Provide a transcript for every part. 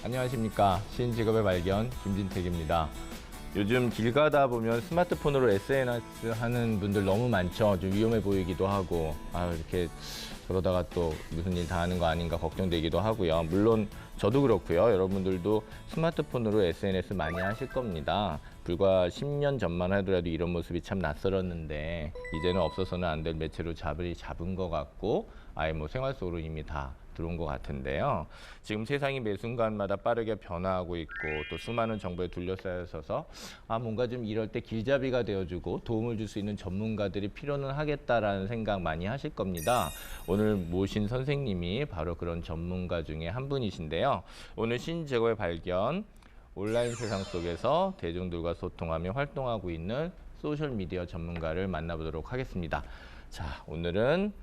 안녕하십니까. 신직업의 발견 김진택입니다. 요즘 길 가다 보면 스마트폰으로 SNS 하는 분들 너무 많죠. 좀 위험해 보이기도 하고 이렇게 그러다가 또 무슨 일 당하는 거 아닌가 걱정되기도 하고요. 물론 저도 그렇고요. 여러분들도 스마트폰으로 SNS 많이 하실 겁니다. 불과 10년 전만 하더라도 이런 모습이 참 낯설었는데 이제는 없어서는 안 될 매체로 잡은 것 같고 아예 뭐 생활 속으로 이미 다 들어온 것 같은데요. 지금 세상이 매 순간마다 빠르게 변화하고 있고 또 수많은 정보에 둘러싸여서 뭔가 좀 이럴 때 길잡이가 되어주고 도움을 줄 수 있는 전문가들이 필요는 하겠다라는 생각 많이 하실 겁니다. 오늘 모신 선생님이 바로 그런 전문가 중에 한 분이신데요. 오늘 신재고의 발견, 온라인 세상 속에서 대중들과 소통하며 활동하고 있는 소셜미디어 전문가를 만나보도록 하겠습니다. 자, 오늘은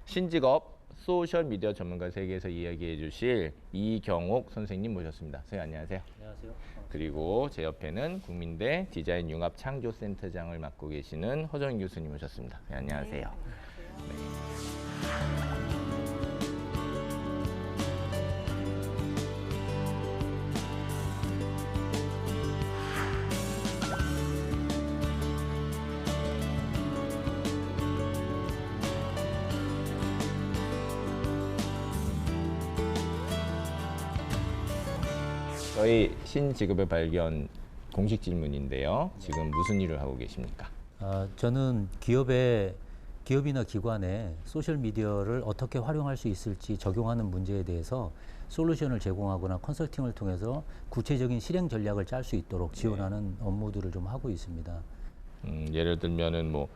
신직업 소셜미디어 전문가 세계에서 이야기해 주실 이경옥 선생님 모셨습니다. 선생님 안녕하세요. 안녕하세요. 그리고 제 옆에는 국민대 디자인 융합 창조센터장을 맡고 계시는 허정인 교수님 모셨습니다. 네, 안녕하세요. 저희 신직업의 발견 공식 질문인데요. 지금 무슨 일을 하고 계십니까? 저는 기업이나 기관에 소셜미디어를 어떻게 활용할 수 있을지 적용하는 문제에 대해서 솔루션을 제공하거나 컨설팅을 통해서 구체적인 실행 전략을 짤 수 있도록 지원하는 업무들을 좀 하고 있습니다. 예를 들면은 뭐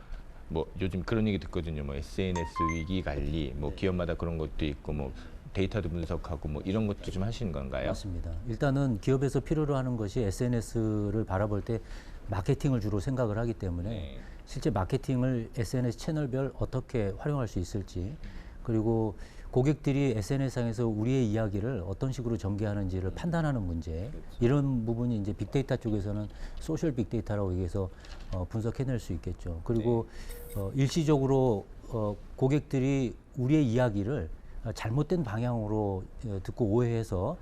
요즘 그런 얘기 듣거든요. 뭐 SNS 위기 관리, 뭐 기업마다 그런 것도 있고 뭐 데이터도 분석하고 뭐 이런 것도 좀 하시는 건가요? 맞습니다. 일단은 기업에서 필요로 하는 것이 SNS를 바라볼 때 마케팅을 주로 생각을 하기 때문에 실제 마케팅을 SNS 채널별 어떻게 활용할 수 있을지, 그리고 고객들이 SNS상에서 우리의 이야기를 어떤 식으로 전개하는지를 판단하는 문제, 이런 부분이 이제 빅데이터 쪽에서는 소셜 빅데이터라고 얘기해서 분석해낼 수 있겠죠. 그리고 일시적으로 고객들이 우리의 이야기를 잘못된 방향으로 듣고 오해해서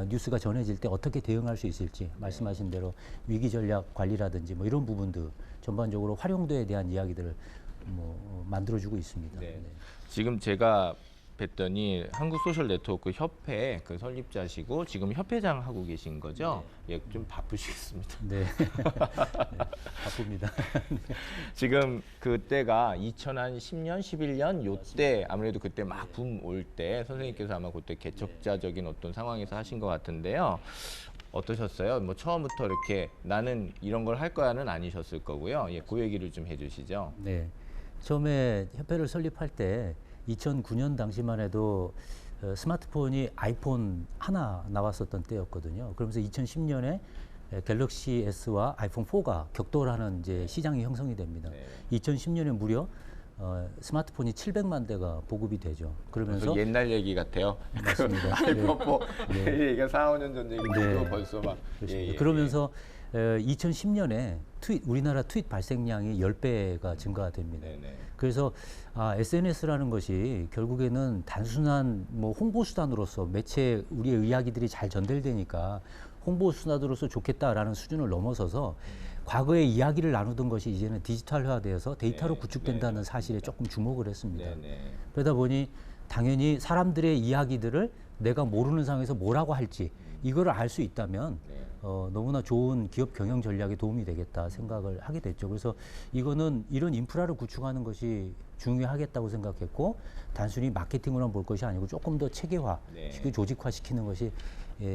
뉴스가 전해질 때 어떻게 대응할 수 있을지, 말씀하신 대로 위기 전략 관리라든지 뭐 이런 부분들 전반적으로 활용도에 대한 이야기들을 만들어주고 있습니다. 네. 지금 제가 뵀더니 한국소셜네트워크 협회 그 설립자시고 지금 협회장 하고 계신 거죠? 네. 예, 좀 바쁘시겠습니다. 네. 네. 바쁩니다. 지금 그때가 2010년, 11년 요때 아무래도 그때 막 붐 올 때 선생님께서 아마 그때 개척자적인 어떤 상황에서 하신 것 같은데요. 어떠셨어요? 뭐 처음부터 이렇게 나는 이런 걸 할 거야는 아니셨을 거고요. 예, 그 얘기를 좀 해주시죠. 네. 처음에 협회를 설립할 때 2009년 당시만 해도 스마트폰이 아이폰 하나 나왔었던 때였거든요. 그러면서 2010년에 갤럭시 S와 아이폰 4가 격돌하는 이제 시장이 형성이 됩니다. 네. 2010년에 무려 스마트폰이 700만 대가 보급이 되죠. 그러면서 옛날 얘기 같아요. 맞습니다. 아이폰 4 얘기가 4, 5년 전 얘기고 네. 벌써 막. 그러면서 2010년에 우리나라 트윗 발생량이 10배가 증가가 됩니다. 네네. 그래서 SNS라는 것이 결국에는 단순한 뭐 홍보 수단으로서 매체 우리의 이야기들이 잘 전달되니까 홍보 수단으로서 좋겠다라는 수준을 넘어서서 과거의 이야기를 나누던 것이 이제는 디지털화되어서 데이터로 구축된다는 사실에 조금 주목을 했습니다. 그러다 보니 당연히 사람들의 이야기들을 내가 모르는 상황에서 뭐라고 할지 이거를 알 수 있다면 너무나 좋은 기업 경영 전략에 도움이 되겠다 생각을 하게 됐죠. 그래서 이거는 이런 인프라를 구축하는 것이 중요하겠다고 생각했고, 단순히 마케팅으로만 볼 것이 아니고 조금 더 체계화, 조직화시키는 것이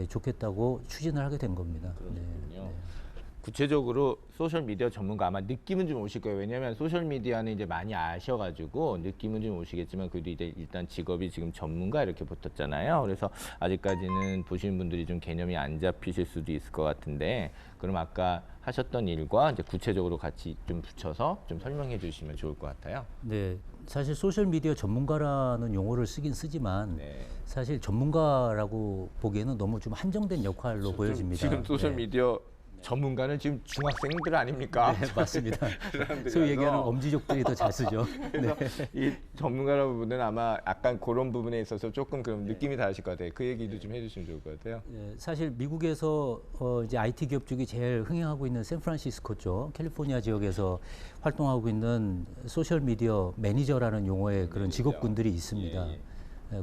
좋겠다고 추진을 하게 된 겁니다. 그렇군요. 구체적으로 소셜미디어 전문가 아마 느낌은 좀 오실 거예요. 왜냐하면 소셜미디어는 이제 많이 아셔가지고 느낌은 좀 오시겠지만 그래도 이제 일단 직업이 지금 전문가 이렇게 붙었잖아요. 그래서 아직까지는 보시는 분들이 좀 개념이 안 잡히실 수도 있을 것 같은데, 그럼 아까 하셨던 일과 이제 구체적으로 같이 좀 붙여서 좀 설명해 주시면 좋을 것 같아요. 네. 사실 소셜미디어 전문가라는 용어를 쓰긴 쓰지만 사실 전문가라고 보기에는 너무 좀 한정된 역할로 보여집니다. 지금 소셜미디어 전문가는 지금 중학생들 아닙니까? 네, 맞습니다. 사람들이라서. 소위 얘기하는 엄지족들이 더 잘 쓰죠. 그래서 이 전문가라는 부분은 아마 약간 그런 부분에 있어서 조금 그럼 느낌이 다르실 것 같아요. 그 얘기도 좀 해주시면 좋을 것 같아요. 예, 사실 미국에서 이제 IT 기업 중에 제일 흥행하고 있는 샌프란시스코 쪽, 캘리포니아 지역에서 활동하고 있는 소셜 미디어 매니저라는 용어의 그런 직업군들이 있습니다.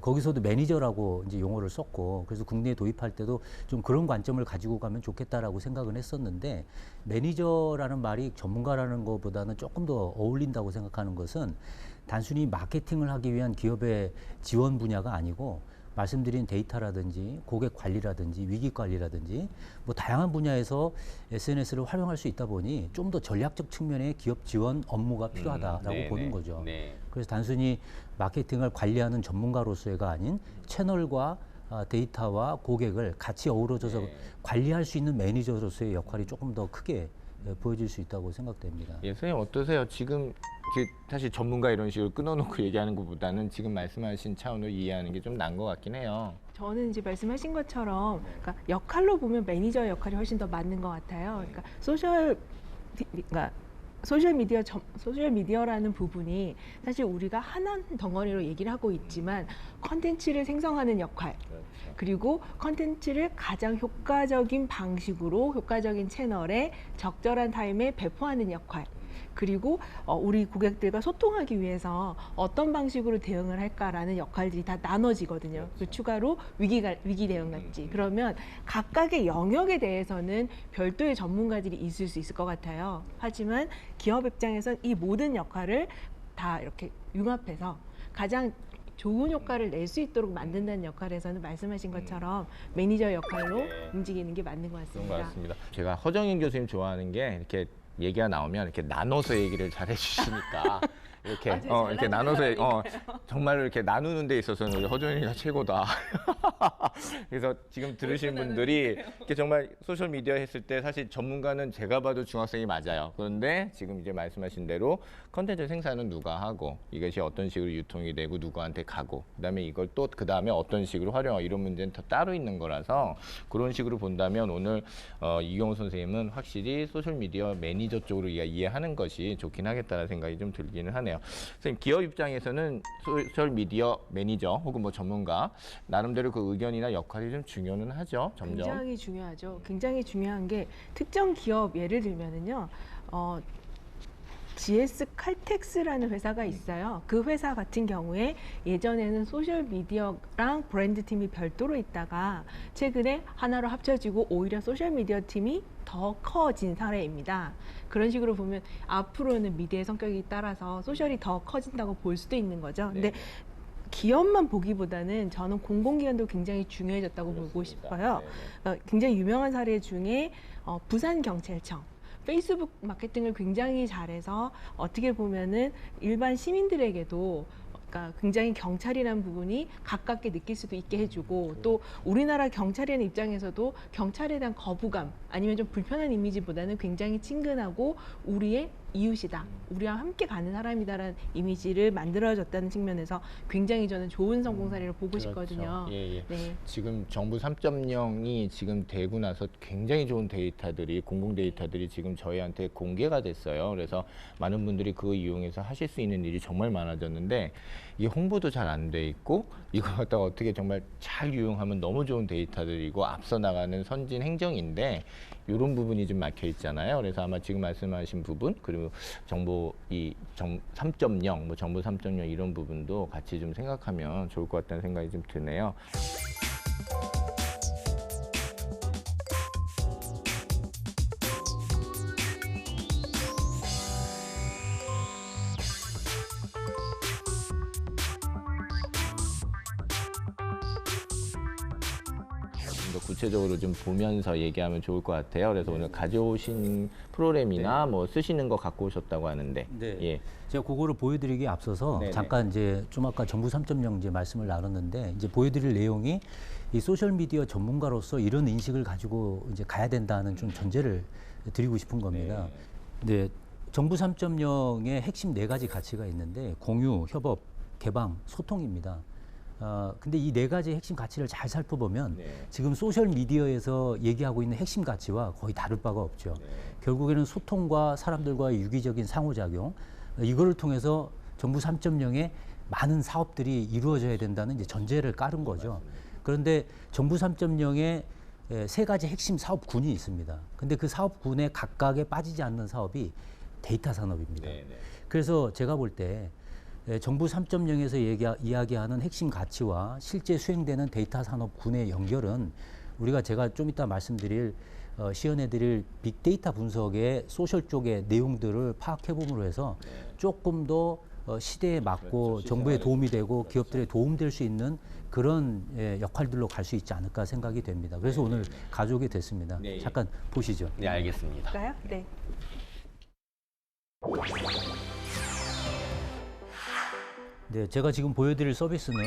거기서도 매니저라고 이제 용어를 썼고, 그래서 국내에 도입할 때도 좀 그런 관점을 가지고 가면 좋겠다라고 생각은 했었는데, 매니저라는 말이 전문가라는 것보다는 조금 더 어울린다고 생각하는 것은 단순히 마케팅을 하기 위한 기업의 지원 분야가 아니고, 말씀드린 데이터라든지 고객 관리라든지 위기 관리라든지 뭐 다양한 분야에서 SNS를 활용할 수 있다 보니 좀 더 전략적 측면의 기업 지원 업무가 필요하다라고 보는 거죠. 네. 그래서 단순히 마케팅을 관리하는 전문가로서가 아닌 채널과 데이터와 고객을 같이 어우러져서 관리할 수 있는 매니저로서의 역할이 조금 더 크게 보여질 수 있다고 생각됩니다. 예, 선생님 어떠세요? 지금 사실 전문가 이런 식으로 끊어놓고 얘기하는 것보다는 지금 말씀하신 차원으로 이해하는 게 좀 나은 것 같긴 해요. 저는 이제 말씀하신 것처럼 그러니까 역할로 보면 매니저 역할이 훨씬 더 맞는 것 같아요. 그러니까 소셜 미디어라는 부분이 사실 우리가 하나의 덩어리로 얘기를 하고 있지만 컨텐츠를 생성하는 역할, 그리고 컨텐츠를 가장 효과적인 방식으로 효과적인 채널에 적절한 타임에 배포하는 역할, 그리고 우리 고객들과 소통하기 위해서 어떤 방식으로 대응을 할까라는 역할들이 다 나눠지거든요. 그 추가로 위기 대응 같지. 그러면 각각의 영역에 대해서는 별도의 전문가들이 있을 수 있을 것 같아요. 하지만 기업 입장에선 이 모든 역할을 다 이렇게 융합해서 가장 좋은 효과를 낼 수 있도록 만든다는 역할에서는 말씀하신 것처럼 매니저 역할로 움직이는 게 맞는 것 그런 같습니다. 것 같습니다. 제가 허정인 교수님 좋아하는 게 이렇게 얘기가 나오면 이렇게 나눠서 얘기를 잘 해주시니까 이렇게 이렇게 나눠서 정말 이렇게 나누는 데 있어서는 우리 허정인이가 최고다. 그래서 지금 들으신 분들이 이렇게 정말 소셜 미디어 했을 때 사실 전문가는 제가 봐도 중학생이 맞아요. 그런데 지금 이제 말씀하신 대로 컨텐츠 생산은 누가 하고 이것이 어떤 식으로 유통이 되고 누구한테 가고 그다음에 이걸 또 그다음에 어떤 식으로 활용하고 이런 문제는 더 따로 있는 거라서 그런 식으로 본다면 오늘 이경호 선생님은 확실히 소셜 미디어 매니저 쪽으로 이해하는 것이 좋긴 하겠다는 생각이 좀 들기는 하네요. 선생님 기업 입장에서는 소셜 미디어 매니저 혹은 뭐 전문가 나름대로 그 의견이나 역할이 좀 중요는 하죠. 점점. 굉장히 중요하죠. 굉장히 중요한 게 특정 기업 예를 들면은요. GS 칼텍스라는 회사가 있어요. 그 회사 같은 경우에 예전에는 소셜 미디어랑 브랜드 팀이 별도로 있다가 최근에 하나로 합쳐지고 오히려 소셜 미디어 팀이 더 커진 사례입니다. 그런 식으로 보면 앞으로는 미디어의 성격이 따라서 소셜이 더 커진다고 볼 수도 있는 거죠. 근데 기업만 보기보다는 저는 공공기관도 굉장히 중요해졌다고 보고 싶어요. 굉장히 유명한 사례 중에 부산경찰청. 페이스북 마케팅을 굉장히 잘해서 어떻게 보면은 일반 시민들에게도 그러니까 굉장히 경찰이라는 부분이 가깝게 느낄 수도 있게 해주고 또 우리나라 경찰이라는 입장에서도 경찰에 대한 거부감 아니면 좀 불편한 이미지보다는 굉장히 친근하고 우리의 이웃이다. 우리와 함께 가는 사람이다라는 이미지를 만들어줬다는 측면에서 굉장히 저는 좋은 성공 사례를 보고 싶거든요. 예. 네. 지금 정부 3.0이 지금 되고 나서 굉장히 좋은 데이터들이 공공 데이터들이 지금 저희한테 공개가 됐어요. 그래서 많은 분들이 그거 이용해서 하실 수 있는 일이 정말 많아졌는데 이 홍보도 잘 안 돼 있고 이거 갖다가 어떻게 정말 잘 유용하면 너무 좋은 데이터들이고 앞서 나가는 선진 행정인데 이런 부분이 좀 막혀 있잖아요. 그래서 아마 지금 말씀하신 부분 그리고 정보 3.0, 뭐 정부 3.0 이런 부분도 같이 좀 생각하면 좋을 것 같다는 생각이 좀 드네요. 더 구체적으로 좀 보면서 얘기하면 좋을 것 같아요. 그래서 오늘 가져오신 프로그램이나 뭐 쓰시는 거 갖고 오셨다고 하는데, 예. 제가 그거를 보여드리기에 앞서서 네네. 잠깐 이제 좀 아까 정부 3.0 이제 말씀을 나눴는데 이제 보여드릴 내용이 이 소셜 미디어 전문가로서 이런 인식을 가지고 이제 가야 된다는 좀 전제를 드리고 싶은 겁니다. 네, 정부 3.0의 핵심 4가지 가치가 있는데 공유, 협업, 개방, 소통입니다. 근데 이 네 가지 핵심 가치를 잘 살펴보면 네. 지금 소셜 미디어에서 얘기하고 있는 핵심 가치와 거의 다를 바가 없죠. 네. 결국에는 소통과 사람들과의 유기적인 상호작용, 이거를 통해서 정부 3.0의 많은 사업들이 이루어져야 된다는 이제 전제를 깔은 거죠. 그런데 정부 3.0의 세 가지 핵심 사업군이 있습니다. 근데 그 사업군에 각각에 빠지지 않는 사업이 데이터 산업입니다. 네, 네. 그래서 제가 볼 때 정부 3.0에서 이야기하는 핵심 가치와 실제 수행되는 데이터 산업군의 연결은 우리가 제가 좀 이따 시연해드릴 빅데이터 분석의 소셜 쪽의 내용들을 파악해봄으로 해서 조금 더 시대에 맞고 그렇죠. 정부에 도움이 되고 그렇죠. 기업들에 도움될 수 있는 그런 역할들로 갈 수 있지 않을까 생각이 됩니다. 그래서 오늘 가져오게 됐습니다. 네. 잠깐 보시죠. 네, 알겠습니다. 볼까요? 네. 네, 제가 지금 보여드릴 서비스는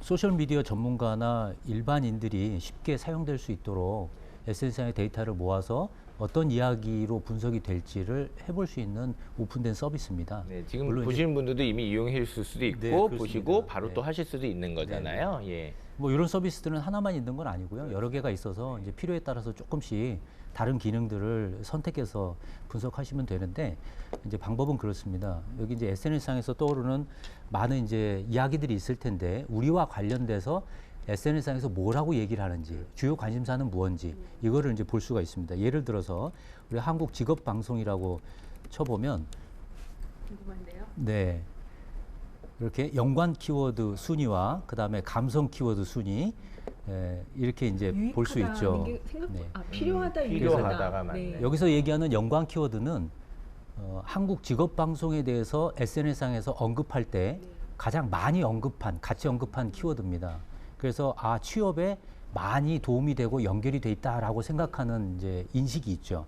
소셜미디어 전문가나 일반인들이 쉽게 사용될 수 있도록 SNS상의 데이터를 모아서 어떤 이야기로 분석이 될지를 해볼 수 있는 오픈된 서비스입니다. 네, 지금 물론 보시는 분들도 이미 이용하실 수도 있고 네, 그렇습니다. 보시고 바로 네. 또 하실 수도 있는 거잖아요. 예. 뭐 이런 서비스들은 하나만 있는 건 아니고요. 여러 개가 있어서 이제 필요에 따라서 조금씩 다른 기능들을 선택해서 분석하시면 되는데 이제 방법은 그렇습니다. 여기 이제 SNS상에서 떠오르는 많은 이제 이야기들이 있을 텐데 우리와 관련돼서 SNS상에서 뭐라고 얘기를 하는지 주요 관심사는 무엇인지 이거를 이제 볼 수가 있습니다. 예를 들어서 우리 한국 직업 방송이라고 쳐보면 궁금한데요. 네. 이렇게 연관 키워드 순위와 그다음에 감성 키워드 순위 이렇게 이제 볼 수 있죠. 유익하다는 게 네. 필요하다, 필요하다가 유익하다. 맞네. 여기서 얘기하는 연관 키워드는 한국 직업 방송에 대해서 SNS상에서 언급할 때 가장 많이 같이 언급한 키워드입니다. 그래서 취업에 많이 도움이 되고 연결이 돼 있다라고 생각하는 이제 인식이 있죠.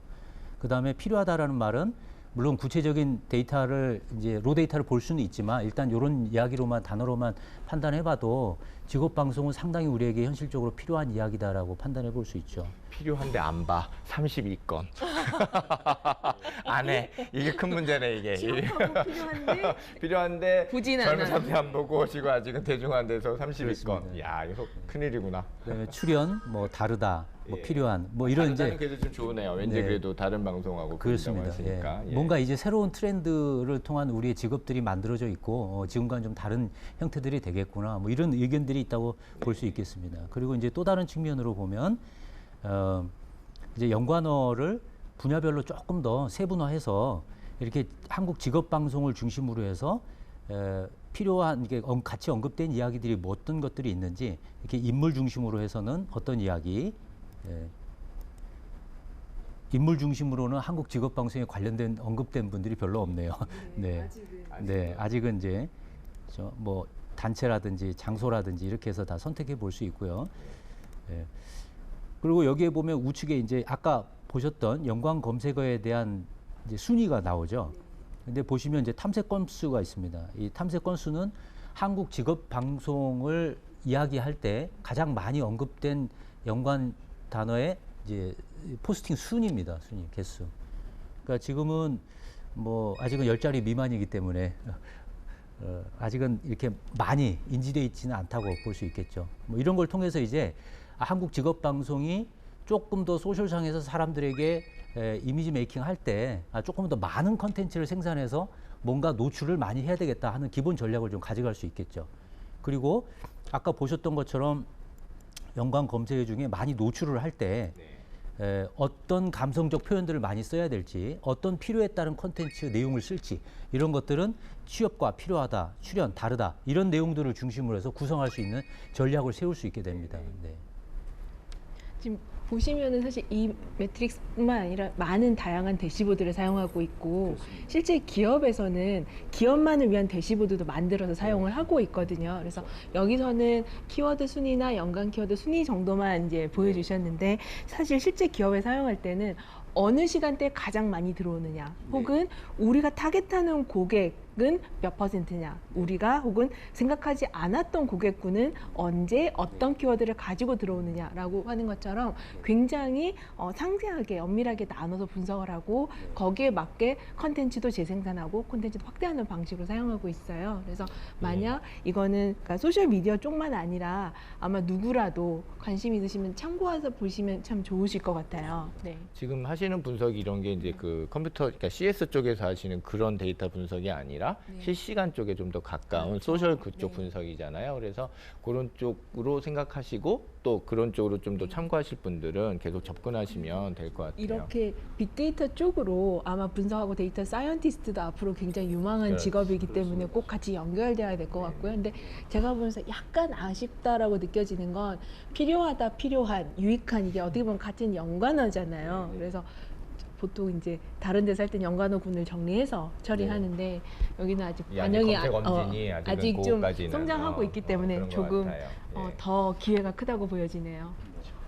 그다음에 필요하다라는 말은 물론 구체적인 데이터를 이제 로 데이터를 볼 수는 있지만 일단 이런 이야기로만 단어로만 판단해봐도 직업 방송은 상당히 우리에게 현실적으로 필요한 이야기다라고 판단해 볼 수 있죠. 필요한데 안 봐. 32건. 안 해. 이게 큰 문제네, 이게. 취업하고 필요한데 필요한데 보진 젊은 않아요. 사람들이 안 보고 지금 아직은 대중한 데서 32건. 그렇습니다. 야, 이거 큰일이구나. 그다음에 출연, 뭐 다르다, 뭐 예. 필요한, 뭐 이런 다르다는 이제 그래도 좀 좋으네요. 왠지 네. 그래도 다른 방송하고 그렇습니다. 했으니까. 예. 뭔가 이제 새로운 트렌드를 통한 우리의 직업들이 만들어져 있고 지금과는 좀 다른 형태들이 되겠구나. 뭐 이런 의견들이 있다고 볼 수 있겠습니다. 그리고 이제 또 다른 측면으로 보면 이제 연관어를 분야별로 조금 더 세분화해서 이렇게 한국 직업 방송을 중심으로 해서 필요한 이게 같이 언급된 이야기들이 뭐 어떤 것들이 있는지 이렇게 인물 중심으로 해서는 어떤 이야기, 인물 중심으로는 한국 직업 방송에 관련된 언급된 분들이 별로 없네요. 네, 네, 아직은 이제 뭐 단체라든지 장소라든지 이렇게 해서 다 선택해 볼 수 있고요. 예. 그리고 여기에 보면 우측에 이제 아까 보셨던 연관 검색어에 대한 이제 순위가 나오죠. 근데 보시면 이제 탐색 건수가 있습니다. 이 탐색 건수는 한국 직업 방송을 이야기할 때 가장 많이 언급된 연관 단어의 이제 포스팅 순입니다. 순위, 개수. 그러니까 지금은 뭐 아직은 10자리 미만이기 때문에 아직은 이렇게 많이 인지되어 있지는 않다고 볼 수 있겠죠. 뭐 이런 걸 통해서 이제 한국 직업 방송이 조금 더 소셜상에서 사람들에게 이미지 메이킹 할 때 조금 더 많은 컨텐츠를 생산해서 뭔가 노출을 많이 해야 되겠다 하는 기본 전략을 좀 가져갈 수 있겠죠. 그리고 아까 보셨던 것처럼 연관 검색어 중에 많이 노출을 할 때 어떤 감성적 표현들을 많이 써야 될지, 어떤 필요에 따른 콘텐츠 내용을 쓸지, 이런 것들은 취업과 필요하다, 출연, 다르다, 이런 내용들을 중심으로 해서 구성할 수 있는 전략을 세울 수 있게 됩니다. 네. 지금 보시면은 사실 이 매트릭스뿐만 아니라 많은 다양한 대시보드를 사용하고 있고 실제 기업에서는 기업만을 위한 대시보드도 만들어서 사용을 하고 있거든요. 그래서 여기서는 키워드 순위나 연관 키워드 순위 정도만 이제 보여주셨는데 사실 실제 기업에 사용할 때는 어느 시간대에 가장 많이 들어오느냐 혹은 우리가 타겟하는 고객 몇 퍼센트냐, 우리가 혹은 생각하지 않았던 고객군은 언제 어떤 키워드를 가지고 들어오느냐라고 하는 것처럼 굉장히 상세하게 엄밀하게 나눠서 분석을 하고 거기에 맞게 컨텐츠도 재생산하고 콘텐츠도 확대하는 방식으로 사용하고 있어요. 그래서 만약 이거는 그러니까 소셜 미디어 쪽만 아니라 아마 누구라도 관심 있으시면 참고해서 보시면 참 좋으실 것 같아요. 네. 지금 하시는 분석이 이런 게 이제 그 컴퓨터, 그러니까 CS 쪽에서 하시는 그런 데이터 분석이 아니라 네. 실시간 쪽에 좀 더 가까운 그렇죠. 소셜 그쪽 네. 분석이잖아요. 그래서 그런 쪽으로 생각하시고 또 그런 쪽으로 좀 더 참고하실 분들은 계속 접근하시면 될 것 같아요. 이렇게 빅데이터 쪽으로 아마 분석하고 데이터 사이언티스트도 앞으로 굉장히 유망한 그렇죠. 직업이기 때문에 꼭 같이 연결돼야 될 것 같고요. 근데 제가 보면서 약간 아쉽다라고 느껴지는 건 필요하다, 필요한, 유익한 이게 어떻게 보면 같은 연관어잖아요. 그래서 보통 이제 다른 데서 할 땐 연관어군을 정리해서 처리하는데 여기는 아직 이 반영이 검색 엄진이 아직은 아직 좀 그거까지는, 성장하고 있기 때문에 그런 것 조금 같아요. 예. 더 기회가 크다고 보여지네요.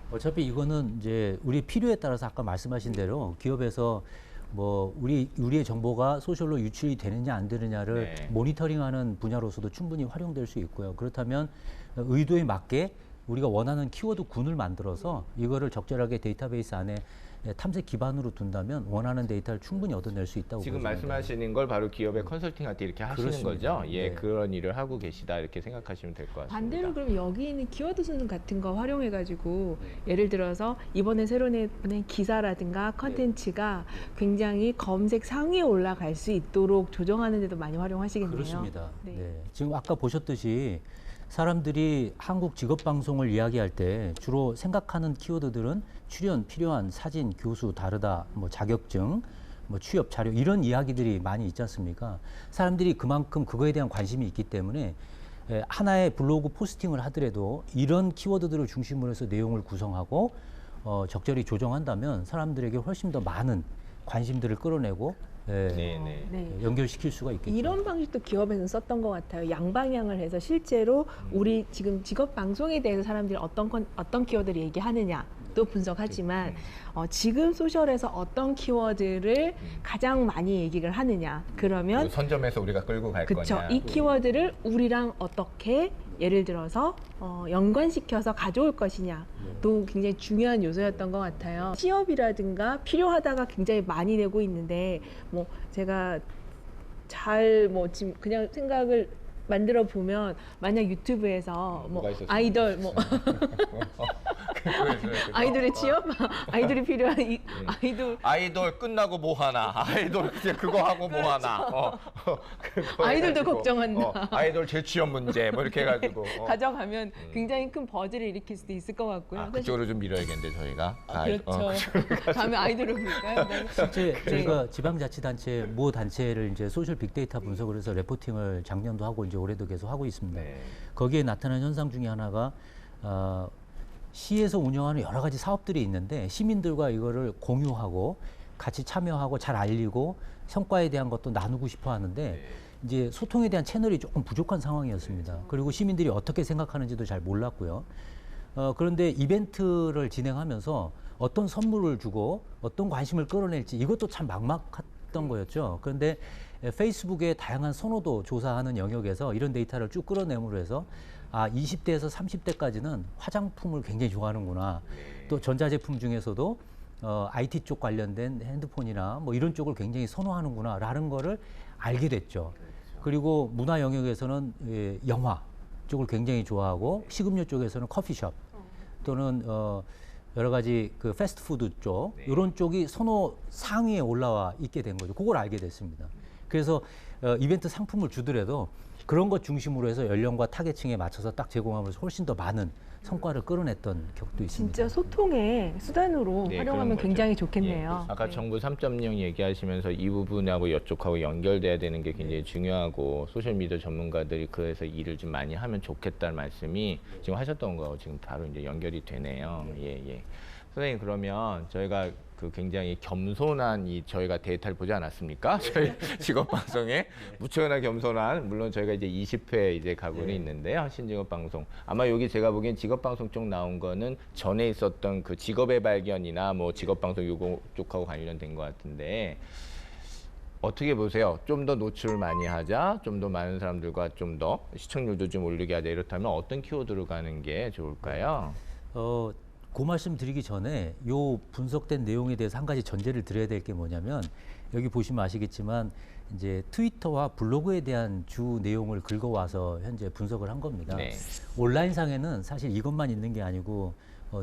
어차피 이거는 이제 우리 필요에 따라서 아까 말씀하신 대로 기업에서 뭐 우리의 정보가 소셜로 유출이 되느냐 안 되느냐를 네. 모니터링하는 분야로서도 충분히 활용될 수 있고요. 그렇다면 의도에 맞게 우리가 원하는 키워드 군을 만들어서 이거를 적절하게 데이터베이스 안에 탐색 기반으로 둔다면 원하는 데이터를 충분히 얻어낼 수 있다고 지금 보여집니다. 말씀하시는 걸 바로 기업의 컨설팅할 때 이렇게 하시는 그렇습니다. 거죠? 예, 네. 그런 일을 하고 계시다 이렇게 생각하시면 될 것 같습니다. 반대로 그럼 여기 있는 키워드 수능 같은 거 활용해가지고 예를 들어서 이번에 새로 낸 기사라든가 컨텐츠가 굉장히 검색 상위에 올라갈 수 있도록 조정하는 데도 많이 활용하시겠네요. 그렇습니다. 네. 네. 지금 아까 보셨듯이 사람들이 한국 직업 방송을 이야기할 때 주로 생각하는 키워드들은 출연, 필요한, 사진, 교수, 다르다, 뭐 자격증, 뭐 취업 자료 이런 이야기들이 많이 있지 않습니까? 사람들이 그만큼 그거에 대한 관심이 있기 때문에 하나의 블로그 포스팅을 하더라도 이런 키워드들을 중심으로 해서 내용을 구성하고 적절히 조정한다면 사람들에게 훨씬 더 많은 관심들을 끌어내고 네네. 네. 연결시킬 수가 있겠죠. 이런 방식도 기업에서는 썼던 것 같아요. 양방향을 해서 실제로 우리 지금 직업 방송에 대해서 사람들이 어떤 키워드를 얘기하느냐도 분석하지만 지금 소셜에서 어떤 키워드를 가장 많이 얘기를 하느냐. 그러면 그 선점해서 우리가 끌고 갈 그쵸. 거냐. 이 키워드를 우리랑 어떻게 예를 들어서 연관시켜서 가져올 것이냐도 굉장히 중요한 요소였던 것 같아요. 취업이라든가 필요하다가 굉장히 많이 되고 있는데 뭐 제가 잘 뭐 지금 그냥 생각을 만들어 보면 만약 유튜브에서 뭐 뭐가 있었어요? 아이돌 뭐 아이돌의 취업, 아이돌이 필요한 아이돌 아이돌 끝나고 뭐 하나? 아이돌 이제 그거 하고 뭐 하나? 그거 아이돌도 해가지고, 걱정한다. 아이돌 재취업 문제 뭐 이렇게 해가지고. 가져가면 굉장히 큰 버즈를 일으킬 수도 있을 것 같고요. 사실 그쪽으로 좀 밀어야겠는데 저희가. 그렇죠. 다음에 아이돌을 볼까요? 네. 실제 저희가 지방자치단체 모 단체를 이제 소셜 빅데이터 분석을 해서 레포팅을 작년도 하고 이제 올해도 계속 하고 있습니다. 네. 거기에 나타난 현상 중에 하나가 시에서 운영하는 여러 가지 사업들이 있는데 시민들과 이거를 공유하고 같이 참여하고 잘 알리고 성과에 대한 것도 나누고 싶어 하는데 이제 소통에 대한 채널이 조금 부족한 상황이었습니다. 그리고 시민들이 어떻게 생각하는지도 잘 몰랐고요. 그런데 이벤트를 진행하면서 어떤 선물을 주고 어떤 관심을 끌어낼지 이것도 참 막막했던 거였죠. 그런데 페이스북의 다양한 선호도 조사하는 영역에서 이런 데이터를 쭉 끌어내므로 해서 20대에서 30대까지는 화장품을 굉장히 좋아하는구나. 또 전자제품 중에서도 IT 쪽 관련된 핸드폰이나 뭐 이런 쪽을 굉장히 선호하는구나 라는 거를 알게 됐죠. 그리고 문화 영역에서는 영화 쪽을 굉장히 좋아하고 식음료 쪽에서는 커피숍 또는 여러 가지 그 패스트푸드 쪽 이런 쪽이 선호 상위에 올라와 있게 된 거죠. 그걸 알게 됐습니다. 그래서 이벤트 상품을 주더라도 그런 것 중심으로 해서 연령과 타겟층에 맞춰서 딱 제공하면서 훨씬 더 많은 성과를 끌어냈던 격도 있습니다. 진짜 소통의 수단으로 네, 활용하면 그런 굉장히 거죠. 좋겠네요. 아까 네. 정부 3.0 얘기하시면서 이 부분하고 이쪽하고 연결돼야 되는 게 굉장히 중요하고 소셜미디어 전문가들이 그래서 일을 좀 많이 하면 좋겠다는 말씀이 지금 하셨던 거하고 지금 바로 이제 연결이 되네요. 예. 선생님 그러면 저희가 그 굉장히 겸손한 저희가 데이터를 보지 않았습니까? 저희 직업 방송에 무척이나 겸손한 물론 저희가 이제 20회 이제 가고는 있는데요. 신직업 방송 아마 여기 제가 보기엔 직업 방송 쪽 나온 거는 전에 있었던 그 직업의 발견이나 뭐 직업 방송 요거 쪽하고 관련된 것 같은데 어떻게 보세요? 좀 더 노출을 많이 하자, 좀 더 많은 사람들과 좀 더 시청률도 좀 올리게 하자 이렇다면 어떤 키워드로 가는 게 좋을까요? 그 말씀 드리기 전에 요 분석된 내용에 대해서 한 가지 전제를 드려야 될 게 뭐냐면 여기 보시면 아시겠지만 이제 트위터와 블로그에 대한 주 내용을 긁어와서 현재 분석을 한 겁니다. 네. 온라인상에는 사실 이것만 있는 게 아니고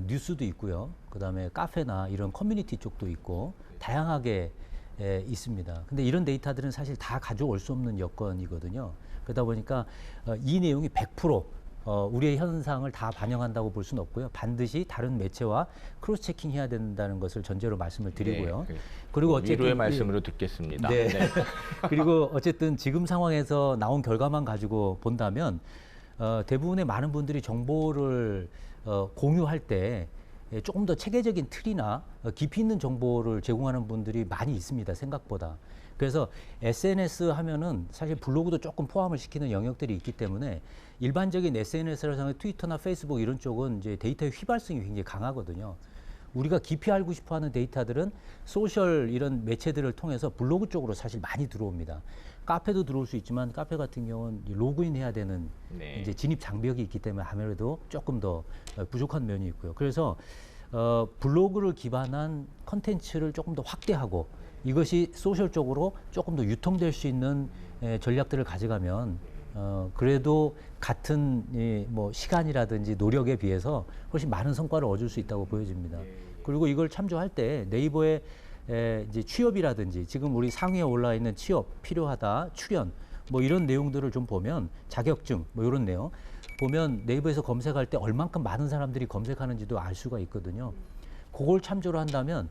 뉴스도 있고요. 그다음에 카페나 이런 커뮤니티 쪽도 있고 다양하게 있습니다. 근데 이런 데이터들은 사실 다 가져올 수 없는 여건이거든요. 그러다 보니까 이 내용이 100% 우리의 현상을 다 반영한다고 볼 수는 없고요. 반드시 다른 매체와 크로스 체킹해야 된다는 것을 전제로 말씀을 드리고요. 네, 그리고 어쨌든 위로의 말씀으로 듣겠습니다. 네. 그리고 어쨌든 지금 상황에서 나온 결과만 가지고 본다면 대부분의 많은 분들이 정보를 공유할 때 조금 더 체계적인 틀이나 깊이 있는 정보를 제공하는 분들이 많이 있습니다. 생각보다. 그래서 SNS 하면은 사실 블로그도 조금 포함을 시키는 영역들이 있기 때문에 일반적인 SNS라서 트위터나 페이스북 이런 쪽은 이제 데이터의 휘발성이 굉장히 강하거든요. 우리가 깊이 알고 싶어 하는 데이터들은 소셜 이런 매체들을 통해서 블로그 쪽으로 사실 많이 들어옵니다. 카페도 들어올 수 있지만 카페 같은 경우는 로그인 해야 되는 네. 이제 진입 장벽이 있기 때문에 아무래도 조금 더 부족한 면이 있고요. 그래서 블로그를 기반한 컨텐츠를 조금 더 확대하고 이것이 소셜 쪽으로 조금 더 유통될 수 있는 전략들을 가져가면 그래도 같은 뭐 시간이라든지 노력에 비해서 훨씬 많은 성과를 얻을 수 있다고 보여집니다. 그리고 이걸 참조할 때 네이버의 이제 취업이라든지 지금 우리 상위에 올라 있는 취업 필요하다, 출연 뭐 이런 내용들을 좀 보면 자격증 뭐 이런 내용 보면 네이버에서 검색할 때 얼만큼 많은 사람들이 검색하는지도 알 수가 있거든요. 그걸 참조로 한다면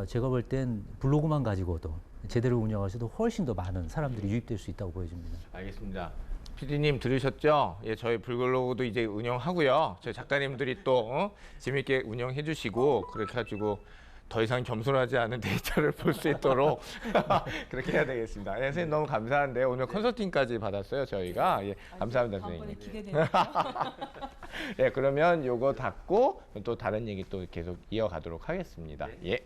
제가 볼 땐 블로그만 가지고도 제대로 운영하셔도 훨씬 더 많은 사람들이 유입될 수 있다고 보여집니다. 알겠습니다. PD님 들으셨죠? 예, 저희 블로그도 이제 운영하고요. 저희 작가님들이 또 재밌게 운영해 주시고 그렇게 가지고 더 이상 겸손하지 않은 데이터를 볼 수 있도록 그렇게 해야 되겠습니다. 예, 선생님 너무 감사한데 오늘 컨설팅까지 받았어요 저희가. 예, 감사합니다 선생님. 기대되네요. 예, 그러면 요거 닫고 또 다른 얘기 또 계속 이어가도록 하겠습니다. 예.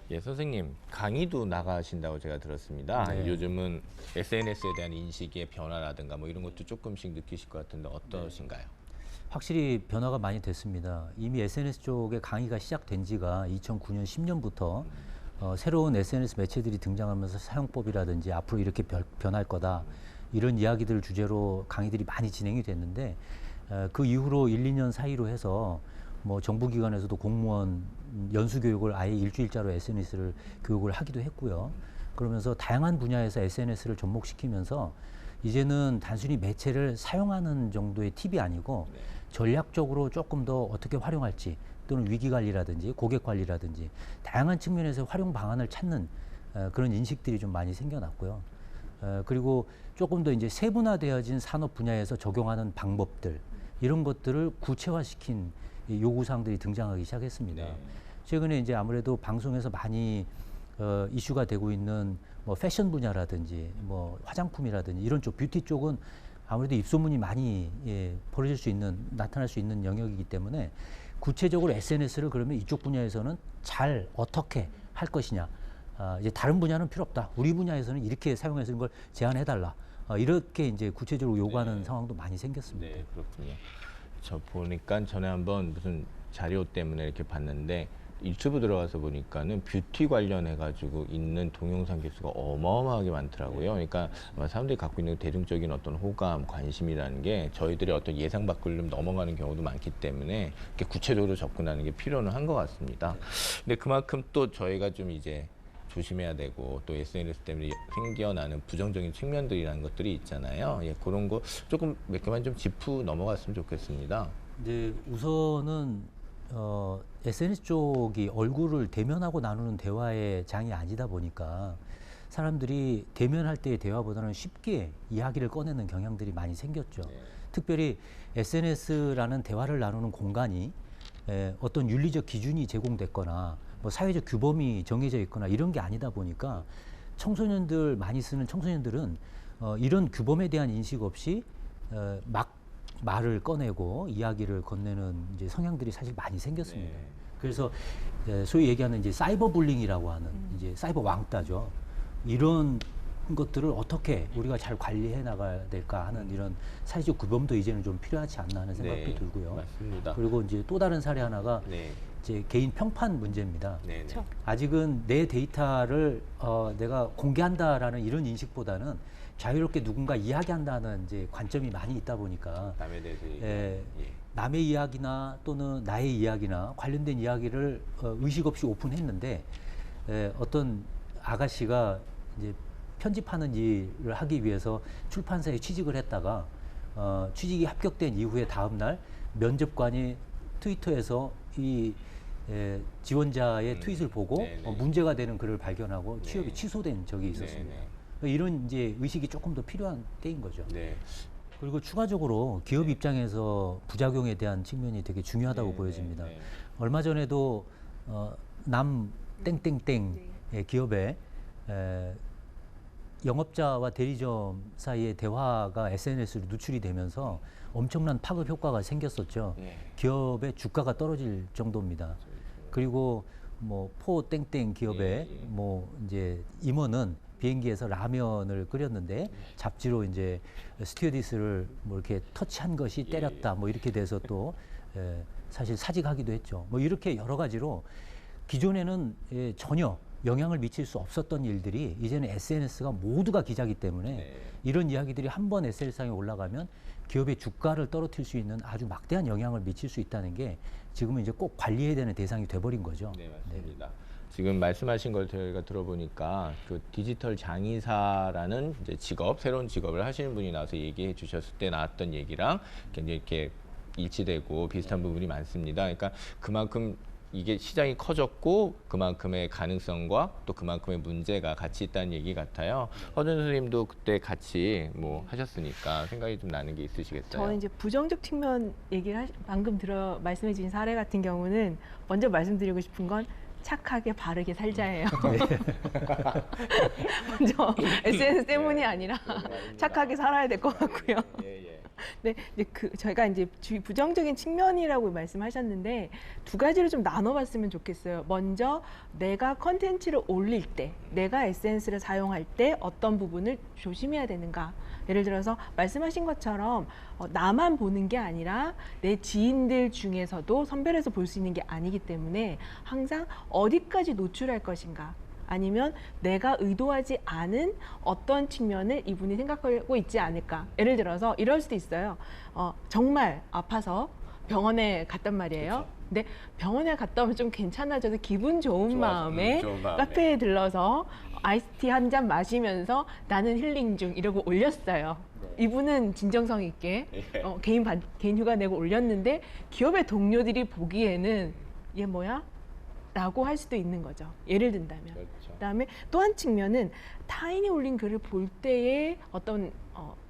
예, 선생님 강의도 나가신다고 제가 들었습니다. 네. 요즘은 SNS에 대한 인식의 변화라든가 뭐 이런 것도 조금씩 느끼실 것 같은데 어떠신가요? 확실히 변화가 많이 됐습니다. 이미 SNS 쪽에 강의가 시작된 지가 2009년, 10년부터 새로운 SNS 매체들이 등장하면서 사용법이라든지 앞으로 이렇게 변할 거다 이런 이야기들을 주제로 강의들이 많이 진행이 됐는데 그 이후로 1, 2년 사이로 해서 뭐 정부기관에서도 공무원 연수교육을 아예 일주일자로 SNS를 교육을 하기도 했고요. 그러면서 다양한 분야에서 SNS를 접목시키면서 이제는 단순히 매체를 사용하는 정도의 팁이 아니고 전략적으로 조금 더 어떻게 활용할지 또는 위기관리라든지 고객관리라든지 다양한 측면에서 활용 방안을 찾는 그런 인식들이 좀 많이 생겨났고요. 그리고 조금 더 이제 세분화되어진 산업 분야에서 적용하는 방법들 이런 것들을 구체화시킨 요구사항들이 등장하기 시작했습니다. 네. 최근에 이제 아무래도 방송에서 많이 이슈가 되고 있는 뭐 패션 분야라든지 뭐 화장품이라든지 이런 쪽 뷰티 쪽은 아무래도 입소문이 많이 벌어질 수 있는 나타날 수 있는 영역이기 때문에 구체적으로 SNS를 그러면 이쪽 분야에서는 잘 어떻게 할 것이냐 이제 다른 분야는 필요 없다 우리 분야에서는 이렇게 사용해서 걸 제안해달라 이렇게 이제 구체적으로 요구하는 상황도 많이 생겼습니다. 네, 그렇군요. 저 보니까 전에 한번 무슨 자료 때문에 이렇게 봤는데 유튜브 들어가서 보니까는 뷰티 관련해 가지고 있는 동영상 개수가 어마어마하게 많더라고요. 그러니까 아마 사람들이 갖고 있는 대중적인 어떤 호감, 관심이라는 게 저희들의 어떤 예상 밖을 좀 넘어가는 경우도 많기 때문에 이렇게 구체적으로 접근하는 게 필요는 한 것 같습니다. 근데 그만큼 또 저희가 좀 이제 조심해야 되고 또 SNS 때문에 생겨나는 부정적인 측면들이라는 것들이 있잖아요. 예, 그런 거 조금 몇 개만 좀 짚고 넘어갔으면 좋겠습니다. 이제 우선은 SNS 쪽이 얼굴을 대면하고 나누는 대화의 장이 아니다 보니까 사람들이 대면할 때의 대화보다는 쉽게 이야기를 꺼내는 경향들이 많이 생겼죠. 특별히 SNS라는 대화를 나누는 공간이 어떤 윤리적 기준이 제공됐거나 뭐 사회적 규범이 정해져 있거나 이런 게 아니다 보니까 청소년들 많이 쓰는 청소년들은 이런 규범에 대한 인식 없이 막 말을 꺼내고 이야기를 건네는 이제 성향들이 사실 많이 생겼습니다. 그래서 소위 얘기하는 이제 사이버 불링이라고 하는 이제 사이버 왕따죠. 이런 것들을 어떻게 우리가 잘 관리해 나가야 될까 하는 이런 사회적 규범도 이제는 좀 필요하지 않나 하는 생각도 네, 들고요. 맞습니다. 그리고 이제 또 다른 사례 하나가 네. 이제 개인 평판 문제입니다. 네. 네. 그렇죠. 아직은 내 데이터를 내가 공개한다라는 이런 인식보다는 자유롭게 누군가 이야기한다는 이제 관점이 많이 있다 보니까 남에 대해서 예, 남의 이야기나 또는 나의 이야기나 관련된 이야기를 의식 없이 오픈했는데 어떤 아가씨가 이제 편집하는 일을 하기 위해서 출판사에 취직을 했다가 취직이 합격된 이후에 다음 날 면접관이 트위터에서 이 지원자의 트윗을 보고 문제가 되는 글을 발견하고 취업이 취소된 적이 있었습니다. 이런 이제 의식이 조금 더 필요한 때인 거죠. 네. 그리고 추가적으로 기업 입장에서 부작용에 대한 측면이 되게 중요하다고 보여집니다. 얼마 전에도 남 땡땡땡 기업에 영업자와 대리점 사이의 대화가 SNS로 누출이 되면서 엄청난 파급 효과가 생겼었죠. 기업의 주가가 떨어질 정도입니다. 그리고 뭐 포 땡땡 기업의 뭐 이제 임원은 비행기에서 라면을 끓였는데 잡지로 이제 스튜어디스를 뭐 이렇게 터치한 것이 때렸다 뭐 이렇게 돼서 또 사실 사직하기도 했죠. 뭐 이렇게 여러 가지로 기존에는 전혀 영향을 미칠 수 없었던 일들이 이제는 SNS가 모두가 기자기 때문에 이런 이야기들이 한 번 SNS상에 올라가면 기업의 주가를 떨어뜨릴 수 있는 아주 막대한 영향을 미칠 수 있다는 게 지금은 이제 꼭 관리해야 되는 대상이 돼버린 거죠. 네, 맞습니다. 지금 말씀하신 걸 저희가 들어보니까 그 디지털 장의사라는 이제 직업, 새로운 직업을 하시는 분이 나와서 얘기해 주셨을 때 나왔던 얘기랑 굉장히 이렇게 일치되고 비슷한 부분이 많습니다. 그러니까 그만큼 이게 시장이 커졌고 그만큼의 가능성과 또 그만큼의 문제가 같이 있다는 얘기 같아요. 허준 선생님도 그때 같이 뭐 하셨으니까 생각이 좀 나는 게 있으시겠어요? 저는 이제 부정적 측면 얘기를 방금 말씀해 주신 사례 같은 경우는 먼저 말씀드리고 싶은 건 착하게 바르게 살자예요. 먼저 SNS 때문이 아니라 착하게 살아야 될 것 같고요. 네, 이제 저희가 이제 부정적인 측면이라고 말씀하셨는데 두 가지를 좀 나눠봤으면 좋겠어요. 먼저 내가 컨텐츠를 올릴 때, 내가 SNS를 사용할 때 어떤 부분을 조심해야 되는가. 예를 들어서 말씀하신 것처럼 나만 보는 게 아니라 내 지인들 중에서도 선별해서 볼 수 있는 게 아니기 때문에 항상 어디까지 노출할 것인가. 아니면 내가 의도하지 않은 어떤 측면을 이분이 생각하고 있지 않을까. 예를 들어서 이럴 수도 있어요. 정말 아파서 병원에 갔단 말이에요. 그렇죠. 근데 병원에 갔다 오면 좀 괜찮아져서 기분 좋은 마음에 카페에 들러서 아이스티 한 잔 마시면서 나는 힐링 중 이러고 올렸어요. 이분은 진정성 있게 개인 휴가 내고 올렸는데 기업의 동료들이 보기에는 얘 뭐야? 라고 할 수도 있는 거죠. 예를 든다면. 그다음에 또 한 측면은 타인이 올린 글을 볼 때의 어떤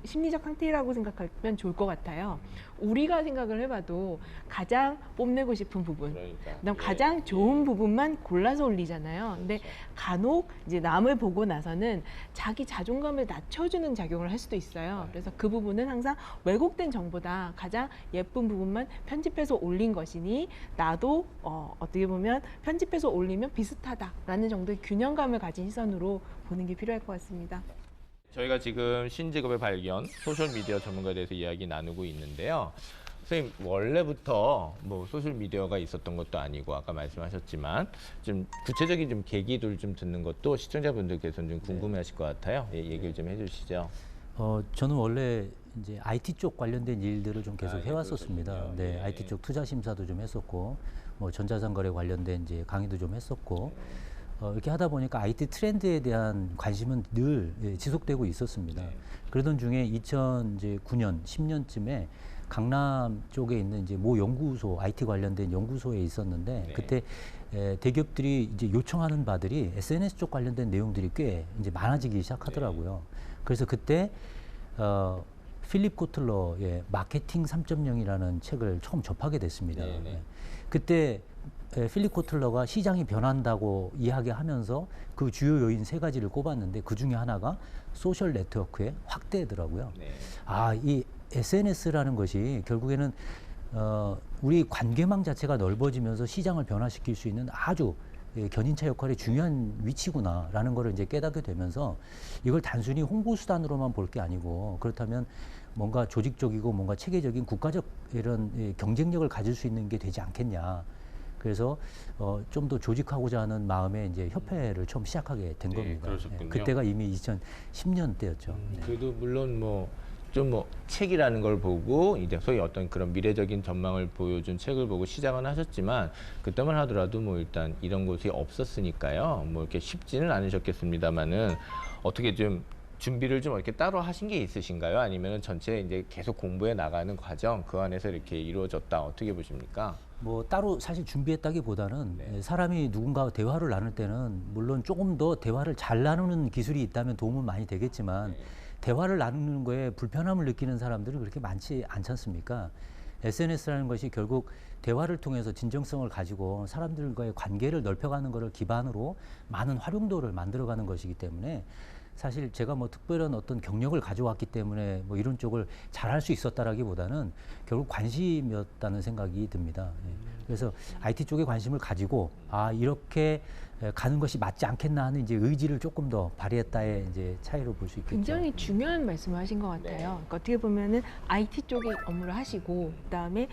심리적 상태라고 생각하면 좋을 것 같아요. 우리가 생각을 해봐도 가장 뽐내고 싶은 부분, 그다음 가장 좋은 부분만 골라서 올리잖아요. 근데 간혹 이제 남을 보고 나서는 자기 자존감을 낮춰주는 작용을 할 수도 있어요. 그래서 그 부분은 항상 왜곡된 정보다 가장 예쁜 부분만 편집해서 올린 것이니 나도 어떻게 보면 편집해서 올리면 비슷하다라는 정도의 균형감을 가진 시선으로 보는 게 필요할 것 같습니다. 저희가 지금 신직업의 발견, 소셜미디어 전문가에 대해서 이야기 나누고 있는데요. 선생님, 원래부터 뭐 소셜미디어가 있었던 것도 아니고 아까 말씀하셨지만 좀 구체적인 좀 계기들 좀 듣는 것도 시청자분들께서는 좀 궁금해하실 것 같아요. 얘기를 좀 해주시죠. 저는 원래 이제 IT 쪽 관련된 일들을 좀 계속 해왔었습니다. 그렇군요. 네, 예. IT 쪽 투자 심사도 좀 했었고, 뭐 전자상거래 관련된 이제 강의도 좀 했었고, 이렇게 하다 보니까 IT 트렌드에 대한 관심은 늘 지속되고 있었습니다. 그러던 중에 2009년, 10년쯤에 강남 쪽에 있는 이제 모 연구소, IT 관련된 연구소에 있었는데 그때 대기업들이 이제 요청하는 바들이 SNS 쪽 관련된 내용들이 꽤 이제 많아지기 시작하더라고요. 그래서 그때 필립 코틀러의 마케팅 3.0이라는 책을 처음 접하게 됐습니다. 그때 필립 코틀러가 시장이 변한다고 이야기하면서 그 주요 요인 3가지를 꼽았는데 그 중에 하나가 소셜 네트워크의 확대더라고요. 이 SNS라는 것이 결국에는 우리 관계망 자체가 넓어지면서 시장을 변화시킬 수 있는 아주 견인차 역할이 중요한 위치구나라는 걸 이제 깨닫게 되면서 이걸 단순히 홍보 수단으로만 볼 게 아니고 그렇다면 뭔가 조직적이고 뭔가 체계적인 국가적 이런 경쟁력을 가질 수 있는 게 되지 않겠냐. 그래서 좀 더 조직하고자 하는 마음에 이제 협회를 처음 시작하게 된 겁니다. 그러셨군요. 그때가 이미 2010년 때였죠. 그래도 물론 좀 책이라는 걸 보고 이제 소위 어떤 그런 미래적인 전망을 보여준 책을 보고 시작은 하셨지만 그때만 하더라도 뭐 일단 이런 곳이 없었으니까요. 뭐 이렇게 쉽지는 않으셨겠습니다만은 어떻게 좀 준비를 좀 이렇게 따로 하신 게 있으신가요? 아니면은 전체 이제 계속 공부해 나가는 과정 그 안에서 이렇게 이루어졌다 어떻게 보십니까? 뭐 따로 사실 준비했다기보다는 사람이 누군가와 대화를 나눌 때는 물론 조금 더 대화를 잘 나누는 기술이 있다면 도움은 많이 되겠지만 대화를 나누는 거에 불편함을 느끼는 사람들은 그렇게 많지 않지 않습니까? SNS라는 것이 결국 대화를 통해서 진정성을 가지고 사람들과의 관계를 넓혀가는 것을 기반으로 많은 활용도를 만들어가는 것이기 때문에 사실 제가 뭐 특별한 어떤 경력을 가져왔기 때문에 뭐 이런 쪽을 잘할 수 있었다라기보다는 결국 관심이었다는 생각이 듭니다. 그래서 IT 쪽에 관심을 가지고 이렇게 가는 것이 맞지 않겠나 하는 이제 의지를 조금 더 발휘했다의 이제 차이로 볼 수 있겠죠. 굉장히 중요한 말씀을 하신 것 같아요. 그러니까 어떻게 보면은 IT 쪽에 업무를 하시고 그다음에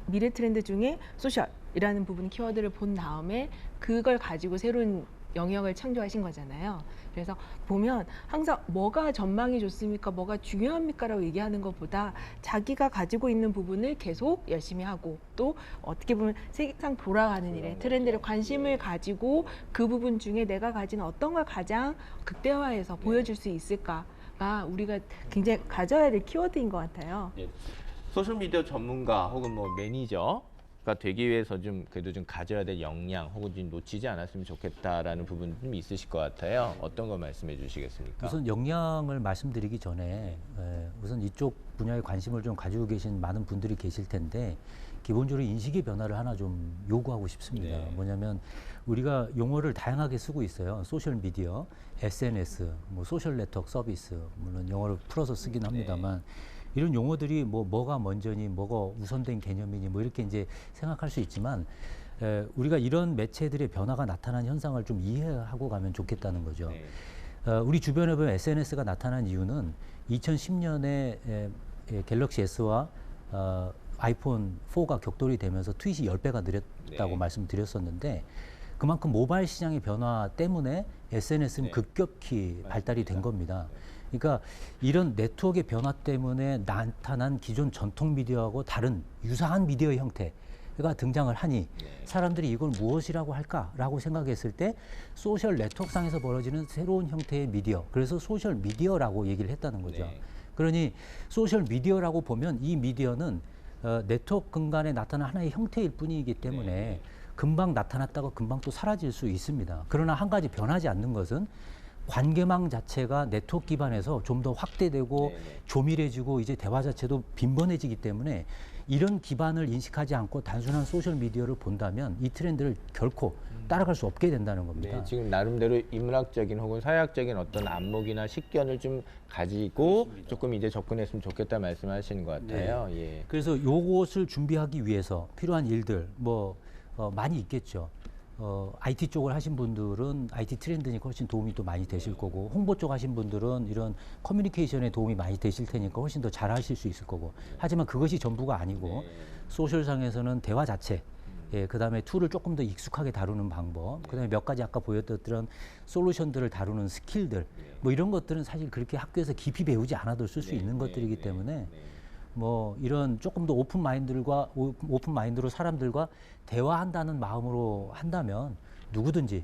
미래 트렌드 중에 소셜이라는 부분 키워드를 본 다음에 그걸 가지고 새로운 영역을 창조하신 거잖아요. 그래서 보면 항상 뭐가 전망이 좋습니까? 뭐가 중요합니까? 라고 얘기하는 것보다 자기가 가지고 있는 부분을 계속 열심히 하고 또 어떻게 보면 세상 돌아가는 일에 트렌드에 관심을 가지고 그 부분 중에 내가 가진 어떤 걸 가장 극대화해서 보여줄 수 있을까가 우리가 굉장히 가져야 될 키워드인 것 같아요. 소셜미디어 전문가 혹은 뭐 매니저가 되기 위해서 좀 그래도 좀 가져야 될 역량 혹은 좀 놓치지 않았으면 좋겠다라는 부분 좀 있으실 것 같아요. 어떤 거 말씀해 주시겠습니까? 우선 역량을 말씀드리기 전에 우선 이쪽 분야에 관심을 좀 가지고 계신 많은 분들이 계실 텐데 기본적으로 인식의 변화를 하나 좀 요구하고 싶습니다. 뭐냐면 우리가 용어를 다양하게 쓰고 있어요. 소셜 미디어, SNS, 뭐 소셜 네트워크 서비스, 물론 영어를 풀어서 쓰긴 합니다만 이런 용어들이 뭐가 먼저니 뭐가 우선된 개념이니 뭐 이렇게 이제 생각할 수 있지만 우리가 이런 매체들의 변화가 나타난 현상을 좀 이해하고 가면 좋겠다는 거죠. 우리 주변에 보면 SNS가 나타난 이유는 2010년에 갤럭시 S와 아이폰 4가 격돌이 되면서 트윗이 10배가 늘었다고 말씀드렸었는데 그만큼 모바일 시장의 변화 때문에 SNS는 급격히 발달이 된 겁니다. 그러니까 이런 네트워크의 변화 때문에 나타난 기존 전통 미디어하고 다른 유사한 미디어 형태가 등장을 하니 사람들이 이걸 무엇이라고 할까라고 생각했을 때 소셜 네트워크상에서 벌어지는 새로운 형태의 미디어, 그래서 소셜 미디어라고 얘기를 했다는 거죠. 그러니 소셜 미디어라고 보면 이 미디어는 네트워크 근간에 나타난 하나의 형태일 뿐이기 때문에 금방 나타났다가 금방 또 사라질 수 있습니다. 그러나 한 가지 변하지 않는 것은 관계망 자체가 네트워크 기반에서 좀 더 확대되고 조밀해지고 이제 대화 자체도 빈번해지기 때문에 이런 기반을 인식하지 않고 단순한 소셜 미디어를 본다면 이 트렌드를 결코 따라갈 수 없게 된다는 겁니다. 지금 나름대로 인문학적인 혹은 사회학적인 어떤 안목이나 식견을 좀 가지고 조금 이제 접근했으면 좋겠다 말씀하시는 것 같아요. 그래서 요것을 준비하기 위해서 필요한 일들 많이 있겠죠. IT 쪽을 하신 분들은 IT 트렌드니까 훨씬 도움이 또 많이 되실 거고 홍보 쪽 하신 분들은 이런 커뮤니케이션에 도움이 많이 되실 테니까 훨씬 더 잘 하실 수 있을 거고 하지만 그것이 전부가 아니고 소셜상에서는 대화 자체 그다음에 툴을 조금 더 익숙하게 다루는 방법 그다음에 몇 가지 아까 보였던 솔루션들을 다루는 스킬들 뭐 이런 것들은 사실 그렇게 학교에서 깊이 배우지 않아도 쓸 수 있는 것들이기 때문에 뭐 이런 조금 더 오픈 마인드로 사람들과 대화한다는 마음으로 한다면 누구든지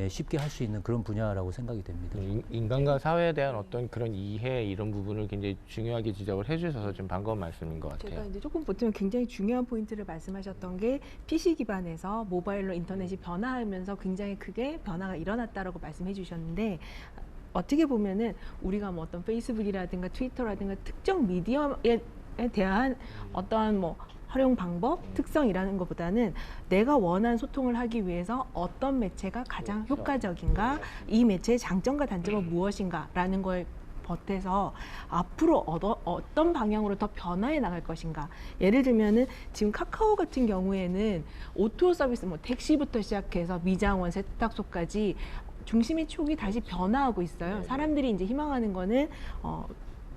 쉽게 할 수 있는 그런 분야라고 생각이 됩니다. 인간과 사회에 대한 어떤 그런 이해 이런 부분을 굉장히 중요하게 지적을 해주셔서 좀 반가운 말씀인 것 같아요. 제가 이제 조금 보태면 굉장히 중요한 포인트를 말씀하셨던 게 PC 기반에서 모바일로 인터넷이 변화하면서 굉장히 크게 변화가 일어났다라고 말씀해 주셨는데 어떻게 보면은 우리가 뭐 어떤 페이스북이라든가 트위터라든가 특정 미디어에 대한 어떠한 활용 방법, 특성이라는 것보다는 내가 원하는 소통을 하기 위해서 어떤 매체가 가장 효과적인가, 이 매체의 장점과 단점은 무엇인가라는 걸 보태서 앞으로 어떤 방향으로 더 변화해 나갈 것인가. 예를 들면은 지금 카카오 같은 경우에는 오토 서비스, 뭐 택시부터 시작해서 미장원, 세탁소까지 중심의 촉이 다시 변화하고 있어요. 사람들이 이제 희망하는 거는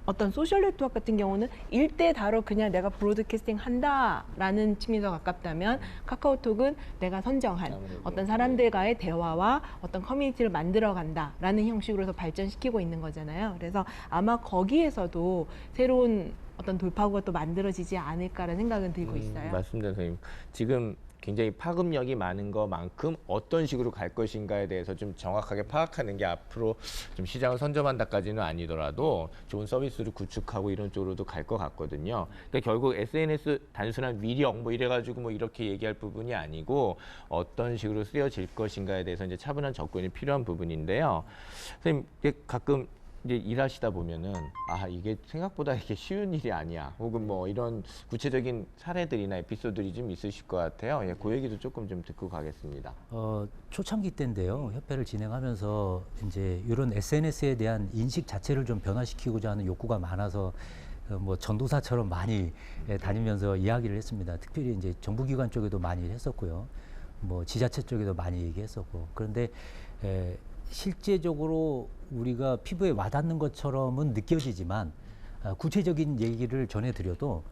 어떤 소셜 네트워크 같은 경우는 일대다로 그냥 내가 브로드캐스팅 한다라는 측면에서 가깝다면 카카오톡은 내가 선정한 어떤 사람들과의 대화와 어떤 커뮤니티를 만들어 간다라는 형식으로 발전시키고 있는 거잖아요. 그래서 아마 거기에서도 새로운 어떤 돌파구가 또 만들어지지 않을까라는 생각은 들고 있어요. 맞습니다, 선생님. 지금 굉장히 파급력이 많은 것만큼 어떤 식으로 갈 것인가에 대해서 좀 정확하게 파악하는 게 앞으로 좀 시장을 선점한다까지는 아니더라도 좋은 서비스를 구축하고 이런 쪽으로도 갈 것 같거든요. 그러니까 결국 SNS 단순한 위력 뭐 이래가지고 뭐 이렇게 얘기할 부분이 아니고 어떤 식으로 쓰여질 것인가에 대해서 이제 차분한 접근이 필요한 부분인데요. 선생님, 가끔 이제 일하시다 보면은 이게 생각보다 이게 쉬운 일이 아니야. 혹은 뭐 이런 구체적인 사례들이나 에피소드들이 좀 있으실 것 같아요. 예, 그 얘기도 조금 좀 듣고 가겠습니다. 초창기 때인데요. 협회를 진행하면서 이제 이런 SNS에 대한 인식 자체를 좀 변화시키고자 하는 욕구가 많아서 뭐 전도사처럼 많이 다니면서 이야기를 했습니다. 특별히 이제 정부기관 쪽에도 많이 했었고요. 뭐 지자체 쪽에도 많이 얘기했었고. 그런데 실제적으로 우리가 피부에 와닿는 것처럼은 느껴지지만 구체적인 얘기를 전해드려도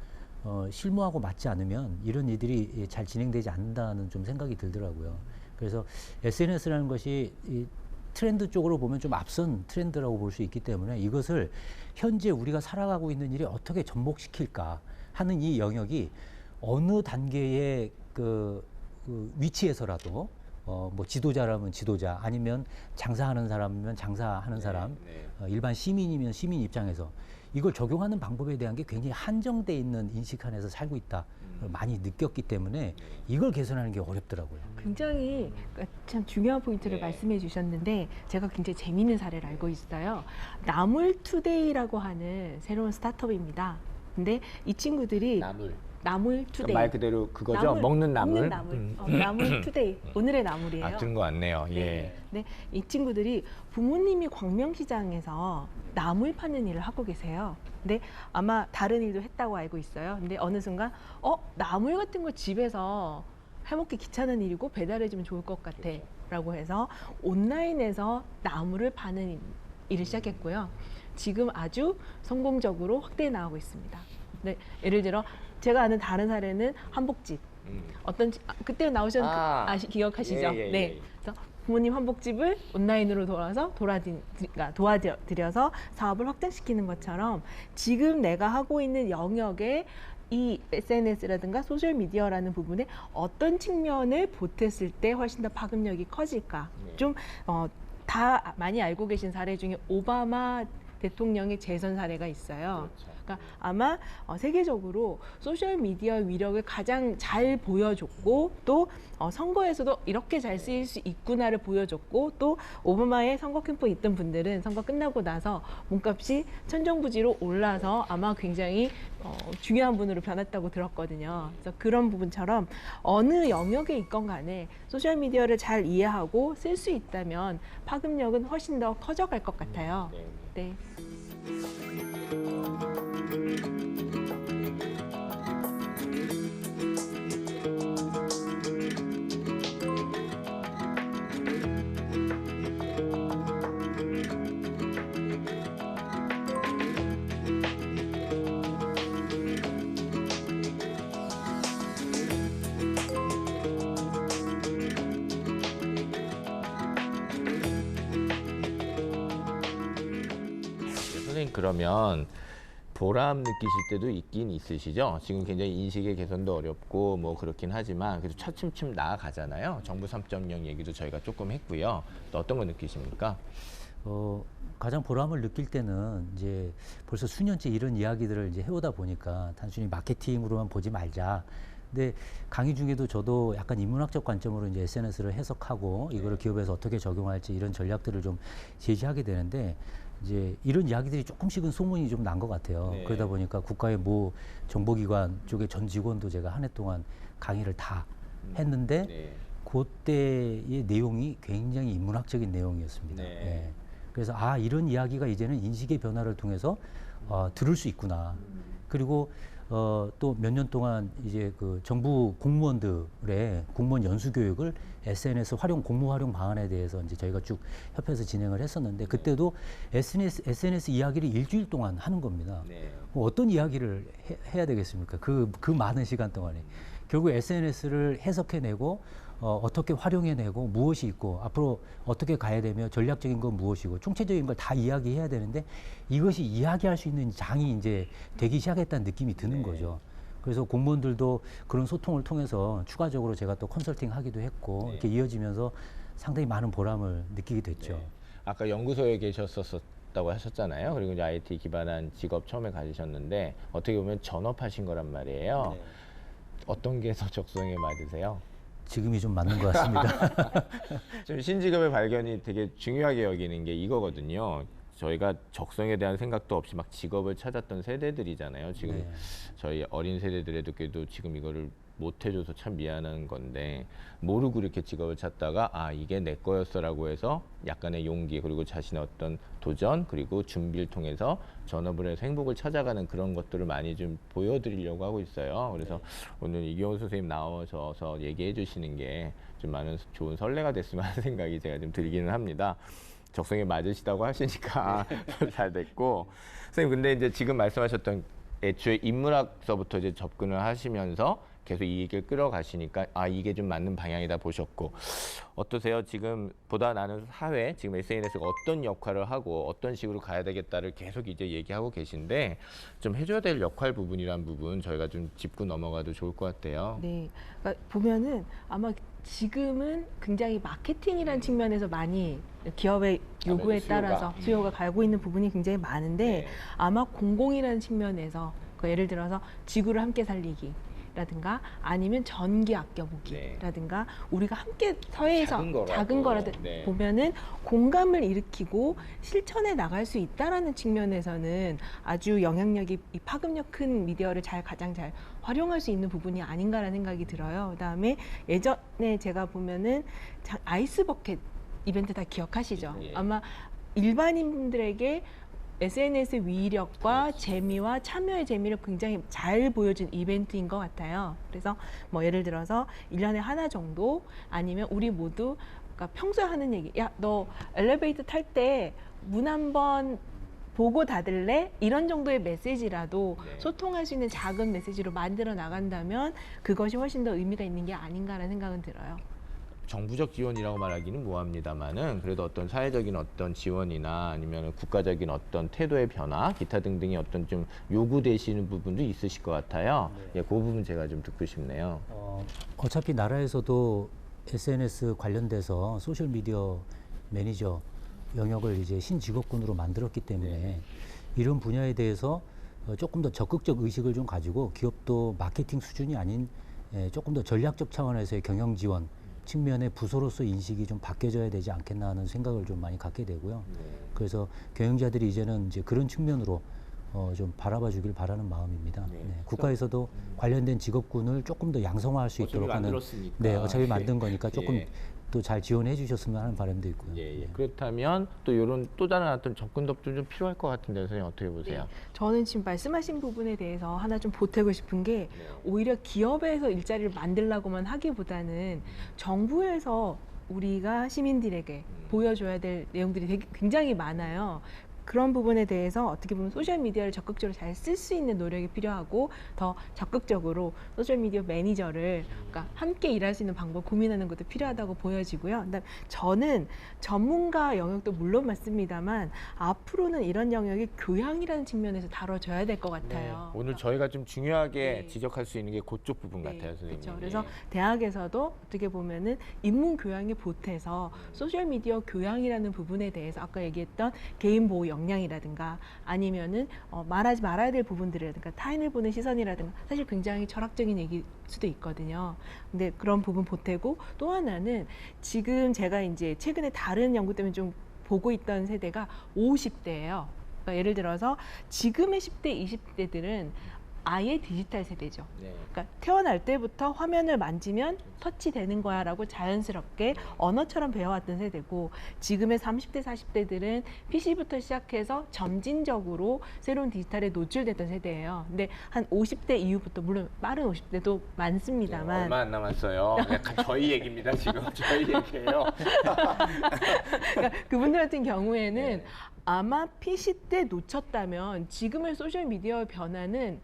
실무하고 맞지 않으면 이런 일들이 잘 진행되지 않는다는 좀 생각이 들더라고요. 그래서 SNS라는 것이 이 트렌드 쪽으로 보면 좀 앞선 트렌드라고 볼 수 있기 때문에 이것을 현재 우리가 살아가고 있는 일에 어떻게 접목시킬까 하는 이 영역이 어느 단계의 그 위치에서라도 뭐 지도자라면 지도자, 아니면 장사하는 사람이면 장사하는 사람, 일반 시민이면 시민 입장에서 이걸 적용하는 방법에 대한 게 굉장히 한정돼 있는 인식 안에서 살고 있다. 많이 느꼈기 때문에 이걸 개선하는 게 어렵더라고요. 굉장히 참 중요한 포인트를 말씀해 주셨는데 제가 굉장히 재미있는 사례를 알고 있어요. 나물투데이라고 하는 새로운 스타트업입니다. 근데 이 친구들이 나물투데이. 말 그대로 그거죠? 먹는 나물? 나물투데이. 오늘의 나물이에요. 들은 것 같네요. 예. 네, 이 친구들이 부모님이 광명시장에서 나물 파는 일을 하고 계세요. 근데 아마 다른 일도 했다고 알고 있어요. 근데 어느 순간 나물 같은 거 집에서 해먹기 귀찮은 일이고 배달해주면 좋을 것 같아 라고 해서 온라인에서 나물을 파는 일을 시작했고요. 지금 아주 성공적으로 확대해 나가고 있습니다. 네, 예를 들어 제가 아는 다른 사례는 한복집. 그때 나오셨는 기억하시죠? 네. 그래서 부모님 한복집을 온라인으로 도와드려서 사업을 확장시키는 것처럼 지금 내가 하고 있는 영역에 이 SNS라든가 소셜미디어라는 부분에 어떤 측면을 보탰을 때 훨씬 더 파급력이 커질까? 좀 다 많이 알고 계신 사례 중에 오바마 대통령의 재선 사례가 있어요. 그러니까 아마 세계적으로 소셜미디어 위력을 가장 잘 보여줬고 또 선거에서도 이렇게 잘 쓰일 수 있구나를 보여줬고 또 오바마의 선거 캠프에 있던 분들은 선거 끝나고 나서 몸값이 천정부지로 올라서 아마 굉장히 중요한 분으로 변했다고 들었거든요. 그래서 그런 부분처럼 어느 영역에 있건 간에 소셜미디어를 잘 이해하고 쓸 수 있다면 파급력은 훨씬 더 커져갈 것 같아요. 네. 선생님, 그러면 보람 느끼실 때도 있긴 있으시죠? 지금 굉장히 인식의 개선도 어렵고 뭐 그렇긴 하지만 그래도 차츰 나아가잖아요. 정부 3.0 얘기도 저희가 조금 했고요. 또 어떤 거 느끼십니까? 가장 보람을 느낄 때는 이제 벌써 수년째 이런 이야기들을 이제 해오다 보니까 단순히 마케팅으로만 보지 말자. 근데 강의 중에도 저도 약간 인문학적 관점으로 이제 SNS를 해석하고 이거를 기업에서 어떻게 적용할지 이런 전략들을 좀 제시하게 되는데 이제 이런 이야기들이 조금씩은 소문이 좀 난 것 같아요. 네. 그러다 보니까 국가의 모 정보기관 쪽의 전 직원도 제가 한 해 동안 강의를 다 했는데 그때의 내용이 굉장히 인문학적인 내용이었습니다. 네. 예. 그래서 아 이런 이야기가 이제는 인식의 변화를 통해서 들을 수 있구나. 그리고 또 몇 년 동안 이제 그 정부 공무원들의 공무원 연수 교육을 SNS 공무 활용 방안에 대해서 이제 저희가 쭉 협회에서 진행을 했었는데 그때도 SNS 이야기를 일주일 동안 하는 겁니다. 네. 어떤 이야기를 해야 되겠습니까? 그 많은 시간 동안에 결국 SNS를 해석해내고 어떻게 활용해내고 무엇이 있고 앞으로 어떻게 가야 되며 전략적인 건 무엇이고 총체적인 걸 다 이야기해야 되는데 이것이 이야기할 수 있는 장이 이제 되기 시작했다는 느낌이 드는 거죠. 그래서 공무원들도 그런 소통을 통해서 추가적으로 제가 또 컨설팅 하기도 했고 이렇게 이어지면서 상당히 많은 보람을 느끼게 됐죠. 네. 아까 연구소에 계셨었다고 하셨잖아요. 그리고 이제 IT 기반한 직업 처음에 가지셨는데 어떻게 보면 전업하신 거란 말이에요. 어떤 게 더 적성에 맞으세요? 지금이 좀 맞는 것 같습니다. 지금 신직업의 발견이 되게 중요하게 여기는 게 이거거든요. 저희가 적성에 대한 생각도 없이 막 직업을 찾았던 세대들이잖아요. 지금 네. 저희 어린 세대들에게도 지금 이거를 못 해줘서 참 미안한 건데 모르고 이렇게 직업을 찾다가 아 이게 내 거였어라고 해서 약간의 용기 그리고 자신의 어떤 도전 그리고 준비를 통해서 전업을 해서 행복을 찾아가는 그런 것들을 많이 좀 보여드리려고 하고 있어요. 그래서 오늘 이경호 선생님 나오셔서 얘기해 주시는 게 좀 많은 좋은 선례가 됐으면 하는 생각이 제가 좀 들기는 합니다. 적성에 맞으시다고 하시니까 잘 됐고 선생님 근데 이제 지금 말씀하셨던 애초에 인문학서부터 이제 접근을 하시면서 계속 이 얘기를 끌어가시니까 아 이게 좀 맞는 방향이다 보셨고 어떠세요? 지금 보다 나는 사회 지금 SNS가 어떤 역할을 하고 어떤 식으로 가야 되겠다를 계속 이제 얘기하고 계신데 좀 해줘야 될 역할 부분이란 부분 저희가 좀 짚고 넘어가도 좋을 것 같아요. 네, 그러니까 보면은 아마 지금은 굉장히 마케팅이라는 측면에서 많이 기업의 요구에 따라서 수요가 가고 있는 부분이 굉장히 많은데 네. 아마 공공이라는 측면에서 그 예를 들어서 지구를 함께 살리기 라든가 아니면 전기 아껴보기라든가 우리가 함께 사회에서 작은 거라도 보면은 공감을 일으키고 실천해 나갈 수 있다라는 측면에서는 아주 영향력이 이 파급력 큰 미디어를 가장 잘 활용할 수 있는 부분이 아닌가라는 생각이 들어요. 그다음에 예전에 제가 보면은 아이스 버켓 이벤트 다 기억하시죠? 아마 일반인들에게 SNS 위력과 재미와 참여의 재미를 굉장히 잘 보여준 이벤트인 것 같아요. 그래서 뭐 예를 들어서 1년에 하나 정도 아니면 우리 모두 그러니까 평소에 하는 얘기 야, 너 엘리베이터 탈 때 문 한번 보고 닫을래? 이런 정도의 메시지라도 소통할 수 있는 작은 메시지로 만들어 나간다면 그것이 훨씬 더 의미가 있는 게 아닌가라는 생각은 들어요. 정부적 지원이라고 말하기는 뭐합니다만은 그래도 어떤 사회적인 어떤 지원이나 아니면 국가적인 어떤 태도의 변화 기타 등등의 어떤 좀 요구되시는 부분도 있으실 것 같아요. 예, 그 부분 제가 좀 듣고 싶네요. 어차피 나라에서도 SNS 관련돼서 소셜 미디어 매니저 영역을 이제 신직업군으로 만들었기 때문에 이런 분야에 대해서 조금 더 적극적 의식을 좀 가지고 기업도 마케팅 수준이 아닌 조금 더 전략적 차원에서의 경영 지원 측면의 부서로서 인식이 좀 바뀌어져야 되지 않겠나 하는 생각을 좀 많이 갖게 되고요. 그래서 경영자들이 이제는 이제 그런 측면으로 좀 바라봐 주길 바라는 마음입니다. 국가에서도 관련된 직업군을 조금 더 양성화할 수 있도록 하는 어차피 만든 거니까 조금 또 잘 지원해 주셨으면 하는 바람도 있고요. 그렇다면 또 이런 또 다른 어떤 접근법도 좀 필요할 것 같은데 선생님 어떻게 보세요? 저는 지금 말씀하신 부분에 대해서 하나 좀 보태고 싶은 게 오히려 기업에서 일자리를 만들라고만 하기보다는 정부에서 우리가 시민들에게 보여줘야 될 내용들이 굉장히 많아요. 그런 부분에 대해서 어떻게 보면 소셜미디어를 적극적으로 잘 쓸 수 있는 노력이 필요하고 더 적극적으로 소셜미디어 매니저를 그러니까 함께 일할 수 있는 방법 고민하는 것도 필요하다고 보여지고요. 그다음 저는 전문가 영역도 물론 맞습니다만 앞으로는 이런 영역이 교양이라는 측면에서 다뤄져야 될 것 같아요. 오늘 저희가 좀 중요하게 지적할 수 있는 게 그쪽 부분 같아요, 선생님. 그렇죠. 그래서 대학에서도 어떻게 보면은 인문 교양에 보태서 소셜미디어 교양이라는 부분에 대해서 아까 얘기했던 개인 보호 역량이라든가 아니면은 말하지 말아야 될 부분들이라든가 타인을 보는 시선이라든가 사실 굉장히 철학적인 얘기일 수도 있거든요. 근데 그런 부분 보태고 또 하나는 지금 제가 이제 최근에 다른 연구 때문에 좀 보고 있던 세대가 50대예요. 그러니까 예를 들어서 지금의 10대, 20대들은 아예 디지털 세대죠. 네. 그러니까 태어날 때부터 화면을 만지면 터치되는 거야라고 자연스럽게 언어처럼 배워왔던 세대고, 지금의 30대, 40대들은 PC부터 시작해서 점진적으로 새로운 디지털에 노출됐던 세대예요. 근데 한 50대 이후부터, 물론 빠른 50대도 많습니다만, 얼마 안 남았어요. 약간 저희 얘기입니다, 지금. 저희 얘기예요. 그러니까 그분들 같은 경우에는 네. 아마 PC 때 놓쳤다면 지금의 소셜미디어의 변화는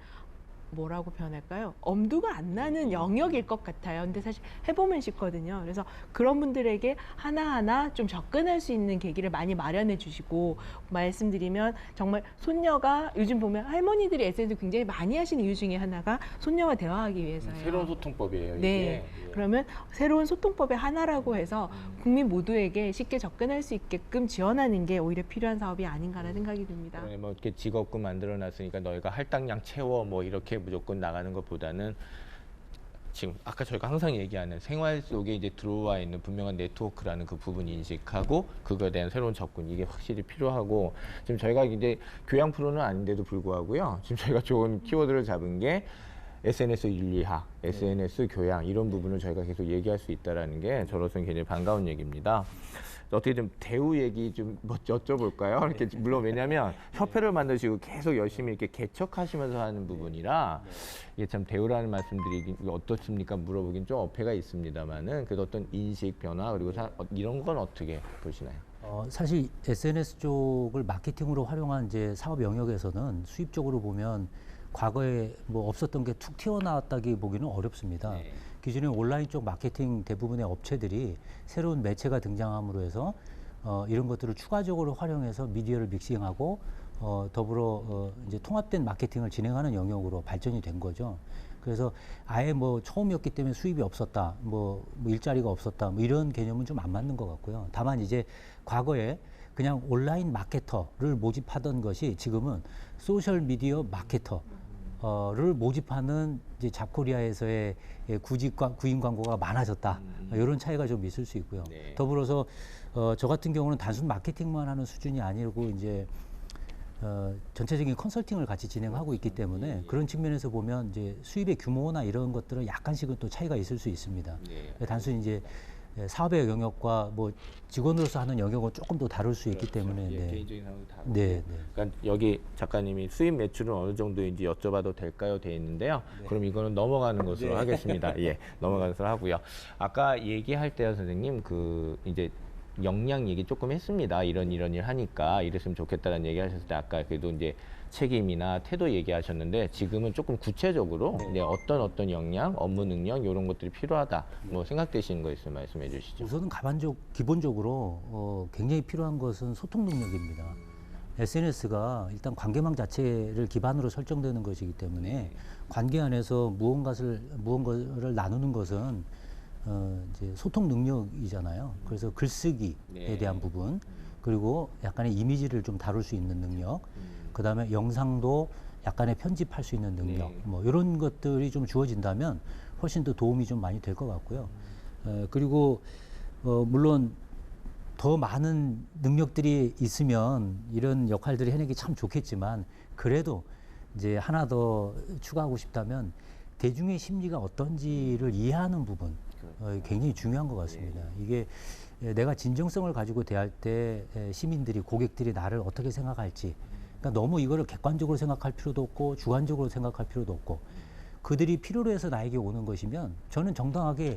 뭐라고 표현할까요? 엄두가 안 나는 영역일 것 같아요. 근데 사실 해보면 쉽거든요. 그래서 그런 분들에게 하나하나 좀 접근할 수 있는 계기를 많이 마련해 주시고, 말씀드리면 정말 손녀가 요즘 보면 할머니들이 SNS 굉장히 많이 하시는 이유 중에 하나가 손녀와 대화하기 위해서예요. 새로운 소통법이에요, 이게. 네. 예. 그러면 새로운 소통법의 하나라고 해서 국민 모두에게 쉽게 접근할 수 있게끔 지원하는 게 오히려 필요한 사업이 아닌가라는 생각이 듭니다. 그러니 뭐 이렇게 직업군 만들어 놨으니까 너희가 할당량 채워 뭐 이렇게 무조건 나가는 것보다는 지금 아까 저희가 항상 얘기하는 생활 속에 이제 들어와 있는 분명한 네트워크라는 그 부분 인식하고 그거에 대한 새로운 접근, 이게 확실히 필요하고, 지금 저희가 이제 교양 프로는 아닌데도 불구하고요, 지금 저희가 좋은 키워드를 잡은 게 SNS 윤리학, SNS 교양, 이런 부분을 저희가 계속 얘기할 수 있다라는 게 저로서는 굉장히 반가운 얘기입니다. 어떻게 좀 대우 얘기 좀 뭐 여쭤볼까요? 이렇게 물론 왜냐하면 협회를 만드시고 계속 열심히 이렇게 개척하시면서 하는 부분이라 이게 참 대우라는 말씀드리기 어떻습니까? 물어보긴 좀 어폐가 있습니다만은 그래도 어떤 인식 변화 그리고 이런 건 어떻게 보시나요? 사실 SNS 쪽을 마케팅으로 활용한 이제 사업 영역에서는 수입적으로 보면 과거에 뭐 없었던 게 툭 튀어나왔다기 보기는 어렵습니다. 네. 기존에 온라인 쪽 마케팅 대부분의 업체들이 새로운 매체가 등장함으로 해서 이런 것들을 추가적으로 활용해서 미디어를 믹싱하고 더불어 이제 통합된 마케팅을 진행하는 영역으로 발전이 된 거죠. 그래서 아예 뭐 처음이었기 때문에 수입이 없었다, 뭐 일자리가 없었다, 뭐 이런 개념은 좀 안 맞는 것 같고요. 다만 이제 과거에 그냥 온라인 마케터를 모집하던 것이 지금은 소셜 미디어 마케터를 모집하는 이제 잡코리아에서의 구인 광고가 많아졌다. 이런 차이가 좀 있을 수 있고요. 네. 더불어서 저 같은 경우는 단순 마케팅만 하는 수준이 아니고 이제 전체적인 컨설팅을 같이 진행하고 있기 때문에 그런 측면에서 보면 이제 수입의 규모나 이런 것들은 약간씩은 또 차이가 있을 수 있습니다. 네. 단순히 이제 사업의 영역과 뭐 직원으로서 하는 영역은 조금 더 다를 수 있기 때문에 예, 네. 개인적인 상황도 다르고. 네, 네. 그러니까 여기 작가님이 수입 매출은 어느 정도인지 여쭤봐도 될까요? 돼 있는데요. 그럼 이거는 넘어가는 것으로 하겠습니다. 예, 넘어가는 것으로 하고요. 아까 얘기할 때요, 선생님, 그 이제 역량 얘기 조금 했습니다. 이런 일 하니까 이랬으면 좋겠다는 얘기 하셨을 때 아까 그래도 이제 책임이나 태도 얘기하셨는데 지금은 조금 구체적으로 이제 어떤 역량, 업무 능력 이런 것들이 필요하다. 뭐 생각되시는 거 있으면 말씀해 주시죠. 우선은 기본적으로 굉장히 필요한 것은 소통 능력입니다. SNS가 일단 관계망 자체를 기반으로 설정되는 것이기 때문에 관계 안에서 무언가를 나누는 것은 이제 소통 능력이잖아요. 그래서 글쓰기에 네. 대한 부분, 그리고 약간의 이미지를 좀 다룰 수 있는 능력, 그 다음에 영상도 약간의 편집할 수 있는 능력, 네. 뭐 이런 것들이 좀 주어진다면 훨씬 더 도움이 좀 많이 될 것 같고요. 그리고 물론 더 많은 능력들이 있으면 이런 역할들을 해내기 참 좋겠지만, 그래도 이제 하나 더 추가하고 싶다면 대중의 심리가 어떤지를 이해하는 부분, 굉장히 중요한 것 같습니다. 이게 내가 진정성을 가지고 대할 때 시민들이, 고객들이 나를 어떻게 생각할지, 그러니까 너무 이거를 객관적으로 생각할 필요도 없고 주관적으로 생각할 필요도 없고, 그들이 필요로 해서 나에게 오는 것이면 저는 정당하게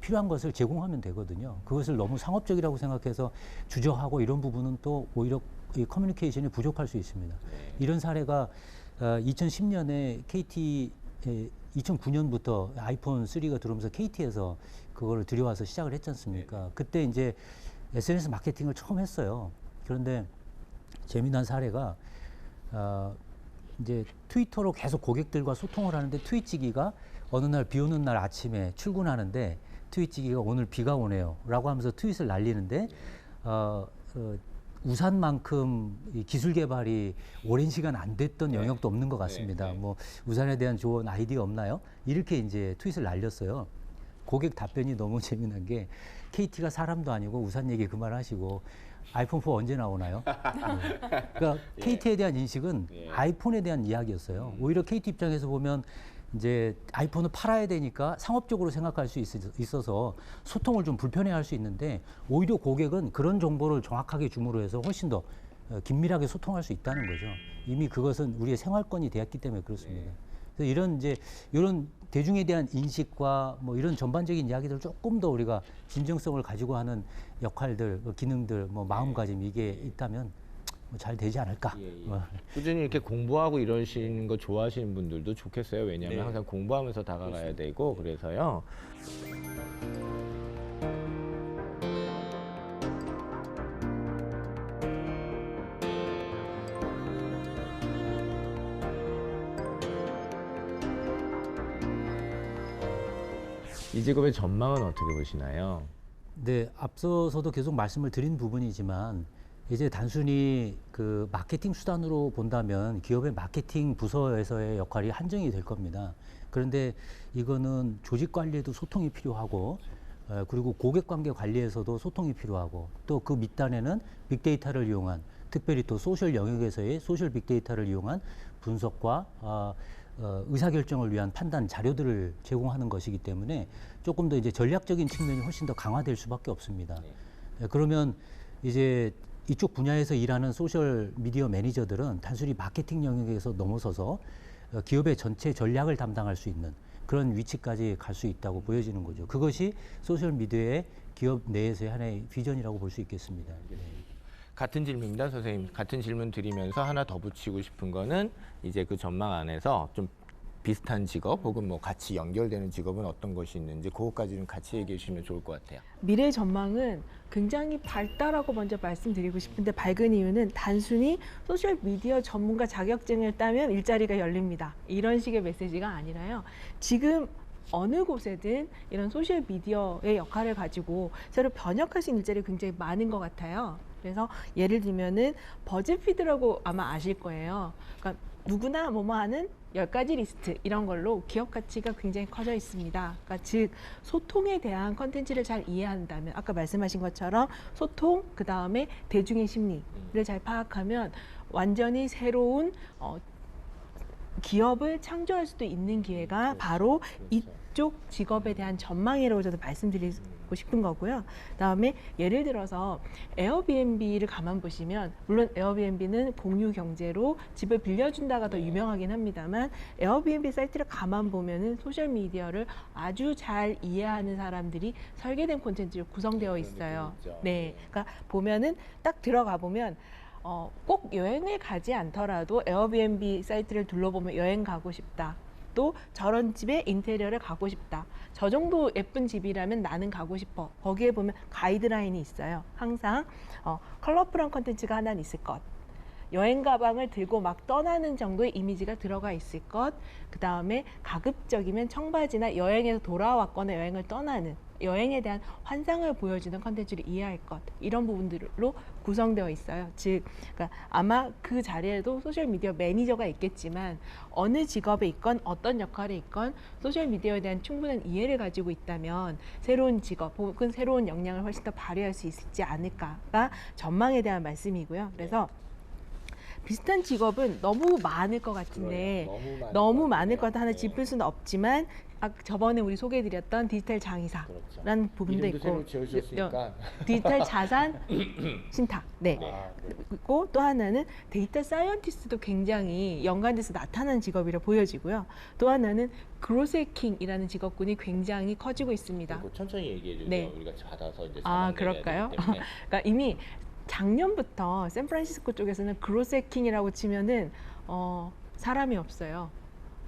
필요한 것을 제공하면 되거든요. 그것을 너무 상업적이라고 생각해서 주저하고 이런 부분은 또 오히려 이 커뮤니케이션이 부족할 수 있습니다. 이런 사례가 2010년에 KT 2009년부터 아이폰 3가 들어오면서 KT에서 그거를 들여와서 시작을 했지 않습니까? 그때 이제 SNS 마케팅을 처음 했어요. 그런데 재미난 사례가 이제 트위터로 계속 고객들과 소통을 하는데 트윗지기가 어느 날 비 오는 날 아침에 출근하는데 트윗지기가 오늘 비가 오네요 라고 하면서 트윗을 날리는데 우산만큼 이 기술 개발이 오랜 시간 안 됐던 영역도 없는 것 같습니다. 뭐 우산에 대한 좋은 아이디어 없나요? 이렇게 이제 트윗을 날렸어요. 고객 답변이 너무 재미난 게 KT가 사람도 아니고 우산 얘기 그만하시고 아이폰 4 언제 나오나요? 그러니까 예. KT에 대한 인식은 예. 아이폰에 대한 이야기였어요. 오히려 KT 입장에서 보면 이제 아이폰을 팔아야 되니까 상업적으로 생각할 수 있어서 소통을 좀 불편해할 수 있는데 오히려 고객은 그런 정보를 정확하게 줌으로 해서 훨씬 더 긴밀하게 소통할 수 있다는 거죠. 이미 그것은 우리의 생활권이 되었기 때문에 그렇습니다. 그래서 이런 대중에 대한 인식과 뭐 이런 전반적인 이야기들을 조금 더 우리가 진정성을 가지고 하는 역할들, 기능들, 뭐 마음가짐 이게 있다면 뭐 잘 되지 않을까. 꾸준히 이렇게 공부하고 이러시는 거 좋아하시는 분들도 좋겠어요. 왜냐하면 네. 항상 공부하면서 다가가야 되고 그래서요. 이 직업의 전망은 어떻게 보시나요? 네, 앞서서도 계속 말씀을 드린 부분이지만 이제 단순히 그 마케팅 수단으로 본다면 기업의 마케팅 부서에서의 역할이 한정이 될 겁니다. 그런데 이거는 조직 관리에도 소통이 필요하고 그리고 고객 관계 관리에서도 소통이 필요하고 또 그 밑단에는 빅데이터를 이용한 특별히 또 소셜 영역에서의 소셜 빅데이터를 이용한 분석과 의사결정을 위한 판단 자료들을 제공하는 것이기 때문에 조금 더 이제 전략적인 측면이 훨씬 더 강화될 수밖에 없습니다. 그러면 이제 이쪽 분야에서 일하는 소셜 미디어 매니저들은 단순히 마케팅 영역에서 넘어서서 기업의 전체 전략을 담당할 수 있는 그런 위치까지 갈 수 있다고 보여지는 거죠. 그것이 소셜 미디어의 기업 내에서의 하나의 비전이라고 볼 수 있겠습니다. 같은 질문입니다, 선생님. 같은 질문 드리면서 하나 더 붙이고 싶은 거는 이제 그 전망 안에서 좀 비슷한 직업 혹은 뭐 같이 연결되는 직업은 어떤 것이 있는지 그것까지 좀 같이 얘기해 주시면 좋을 것 같아요. 미래 전망은 굉장히 밝다라고 먼저 말씀드리고 싶은데 밝은 이유는 단순히 소셜 미디어 전문가 자격증을 따면 일자리가 열립니다. 이런 식의 메시지가 아니라요. 지금 어느 곳에든 이런 소셜 미디어의 역할을 가지고 새로 변혁할 수 있는 일자리가 굉장히 많은 것 같아요. 그래서 예를 들면은 버즈피드라고 아마 아실 거예요. 그러니까 누구나 뭐뭐 하는 10가지 리스트 이런 걸로 기업 가치가 굉장히 커져 있습니다. 그러니까 즉 소통에 대한 컨텐츠를 잘 이해한다면 아까 말씀하신 것처럼 소통 그다음에 대중의 심리를 잘 파악하면 완전히 새로운 기업을 창조할 수도 있는 기회가 바로 이쪽 직업에 대한 전망이라고 저도 말씀드리고 싶은 거고요. 그다음에 예를 들어서 에어비앤비를 가만 보시면 물론 에어비앤비는 공유 경제로 집을 빌려준다가 더 유명하긴 합니다만 에어비앤비 사이트를 가만 보면은 소셜 미디어를 아주 잘 이해하는 사람들이 설계된 콘텐츠로 구성되어 있어요. 네, 그러니까 보면은 딱 들어가 보면 꼭 여행을 가지 않더라도 에어비앤비 사이트를 둘러보면 여행 가고 싶다. 또 저런 집에 인테리어를 가고 싶다. 저 정도 예쁜 집이라면 나는 가고 싶어. 거기에 보면 가이드라인이 있어요. 항상 컬러풀한 콘텐츠가 하나는 있을 것. 여행 가방을 들고 막 떠나는 정도의 이미지가 들어가 있을 것. 그 다음에 가급적이면 청바지나 여행에서 돌아왔거나 여행을 떠나는 여행에 대한 환상을 보여주는 컨텐츠를 이해할 것 이런 부분들로 구성되어 있어요. 즉, 그러니까 아마 그 자리에도 소셜 미디어 매니저가 있겠지만 어느 직업에 있건 어떤 역할에 있건 소셜 미디어에 대한 충분한 이해를 가지고 있다면 새로운 직업 혹은 새로운 역량을 훨씬 더 발휘할 수 있지 않을까가 전망에 대한 말씀이고요. 그래서 비슷한 직업은 너무 많을 것 같은데 너무 많을 것 같아 하나 짚을 수는 없지만 저번에 우리 소개해드렸던 디지털 장의사라는 부분도 있고 디지털 자산 신탁 네. 그리고 또 하나는 데이터 사이언티스트도 굉장히 연관돼서 나타나는 직업이라 보여지고요. 또 하나는 그로스 해킹이라는 직업군이 굉장히 커지고 있습니다. 천천히 얘기해 주세요. 네. 우리가 받아서 이제 그럴까요? 그러니까 이미 작년부터 샌프란시스코 쪽에서는 그로스 해킹이라고 치면은 사람이 없어요.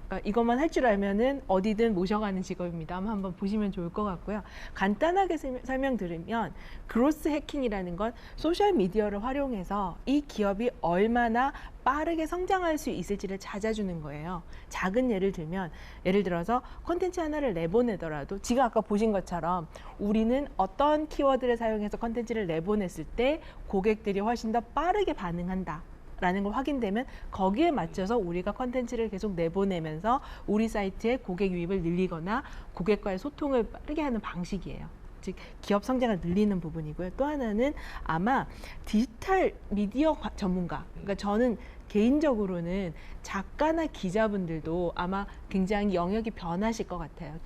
그러니까 이것만 할 줄 알면은 어디든 모셔가는 직업입니다. 한번 보시면 좋을 것 같고요. 간단하게 설명드리면 그로스 해킹이라는 건 소셜 미디어를 활용해서 이 기업이 얼마나 빠르게 성장할 수 있을지를 찾아주는 거예요. 작은 예를 들면 예를 들어서 콘텐츠 하나를 내보내더라도 지금 아까 보신 것처럼 우리는 어떤 키워드를 사용해서 콘텐츠를 내보냈을 때 고객들이 훨씬 더 빠르게 반응한다. 라는 걸 확인되면 거기에 맞춰서 우리가 컨텐츠를 계속 내보내면서 우리 사이트의 고객 유입을 늘리거나 고객과의 소통을 빠르게 하는 방식이에요. 즉 기업 성장을 늘리는 부분이고요. 또 하나는 아마 디지털 미디어 전문가, 그러니까 저는 개인적으로는 작가나 기자분들도 아마 굉장히 영역이 변하실 것 같아요.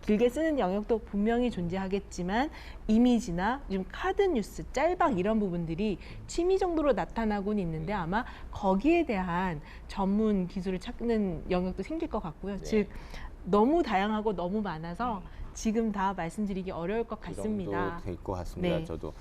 길게 쓰는 영역도 분명히 존재하겠지만 이미지나 좀 카드 뉴스, 짤방 이런 부분들이 취미 정도로 나타나고는 있는데 아마 거기에 대한 전문 기술을 찾는 영역도 생길 것 같고요. 네. 즉 너무 다양하고 너무 많아서 지금 다 말씀드리기 어려울 것 같습니다. 될 것 같습니다. 네. 저도.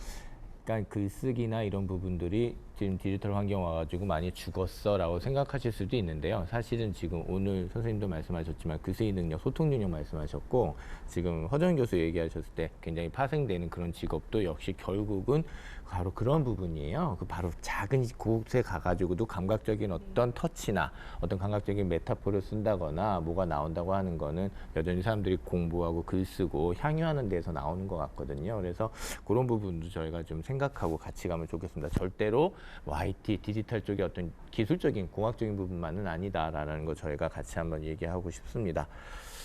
그러니까 글쓰기나 이런 부분들이 지금 디지털 환경 와가지고 많이 죽었어라고 생각하실 수도 있는데요. 사실은 지금 오늘 선생님도 말씀하셨지만 글쓰기 능력, 소통 능력 말씀하셨고 지금 허정 교수 얘기하셨을 때 굉장히 파생되는 그런 직업도 역시 결국은 바로 그런 부분이에요. 그 바로 작은 곳에 가가지고도 감각적인 어떤 터치나 어떤 감각적인 메타포를 쓴다거나 뭐가 나온다고 하는 거는 여전히 사람들이 공부하고 글 쓰고 향유하는 데서 나오는 것 같거든요. 그래서 그런 부분도 저희가 좀 생각하고 같이 가면 좋겠습니다. 절대로 YT, 디지털 쪽의 어떤 기술적인 공학적인 부분만은 아니다라는 거 저희가 같이 한번 얘기하고 싶습니다.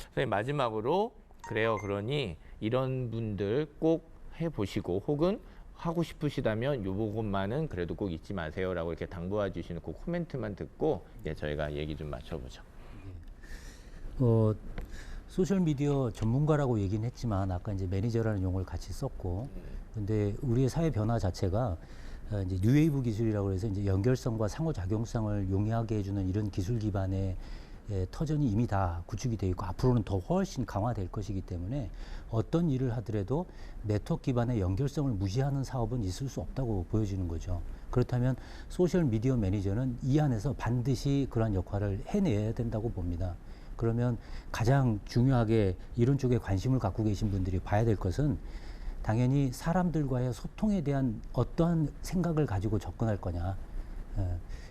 선생님 마지막으로 그래요. 그러니 이런 분들 꼭 해보시고 혹은 하고 싶으시다면 요 부분만은 그래도 꼭 잊지 마세요라고 이렇게 당부해 주시는 그 코멘트만 듣고 저희가 얘기 좀 맞춰보죠. 소셜 미디어 전문가라고 얘기는 했지만 아까 이제 매니저라는 용어를 같이 썼고, 근데 우리의 사회 변화 자체가 이제 뉴웨이브 기술이라고 해서 이제 연결성과 상호작용성을 용이하게 해주는 이런 기술 기반의 터전이 이미 다 구축이 되어 있고 앞으로는 더 훨씬 강화될 것이기 때문에 어떤 일을 하더라도 네트워크 기반의 연결성을 무시하는 사업은 있을 수 없다고 보여지는 거죠. 그렇다면 소셜 미디어 매니저는 이 안에서 반드시 그러한 역할을 해내야 된다고 봅니다. 그러면 가장 중요하게 이런 쪽에 관심을 갖고 계신 분들이 봐야 될 것은 당연히 사람들과의 소통에 대한 어떠한 생각을 가지고 접근할 거냐.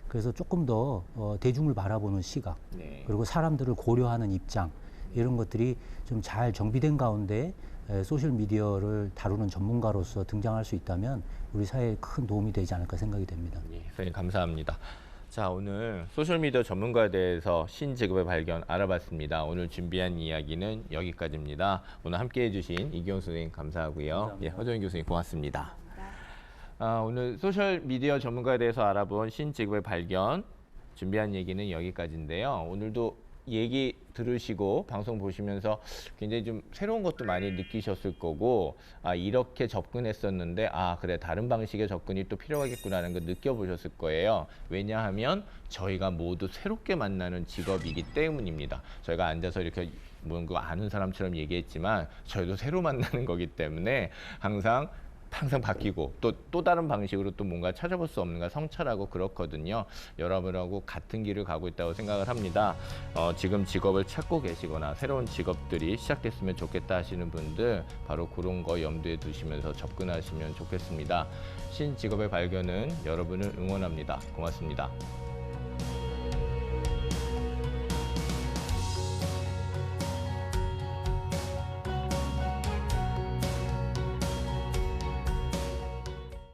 그래서 조금 더 대중을 바라보는 시각, 그리고 사람들을 고려하는 입장, 이런 것들이 좀 잘 정비된 가운데 소셜 미디어를 다루는 전문가로서 등장할 수 있다면 우리 사회에 큰 도움이 되지 않을까 생각이 됩니다. 선생님 감사합니다. 자, 오늘 소셜미디어 전문가에 대해서 신직업의 발견 알아봤습니다. 오늘 준비한 이야기는 여기까지입니다. 오늘 함께해 주신 이기용 선생님 감사하고요. 허정인 교수님 고맙습니다. 오늘 소셜미디어 전문가에 대해서 알아본 신직업의 발견 준비한 얘기는 여기까지인데요. 오늘도 얘기 들으시고 방송 보시면서 굉장히 좀 새로운 것도 많이 느끼셨을 거고 이렇게 접근했었는데 그래 다른 방식의 접근이 또 필요하겠구나라는 걸 느껴보셨을 거예요. 왜냐하면 저희가 모두 새롭게 만나는 직업이기 때문입니다. 저희가 앉아서 이렇게 뭔가 아는 사람처럼 얘기했지만 저희도 새로 만나는 거기 때문에 항상 바뀌고 또 다른 방식으로 또 뭔가 찾아볼 수 없는가 성찰하고 그렇거든요. 여러분하고 같은 길을 가고 있다고 생각을 합니다. 지금 직업을 찾고 계시거나 새로운 직업들이 시작됐으면 좋겠다 하시는 분들 바로 그런 거 염두에 두시면서 접근하시면 좋겠습니다. 신직업의 발견은 여러분을 응원합니다. 고맙습니다.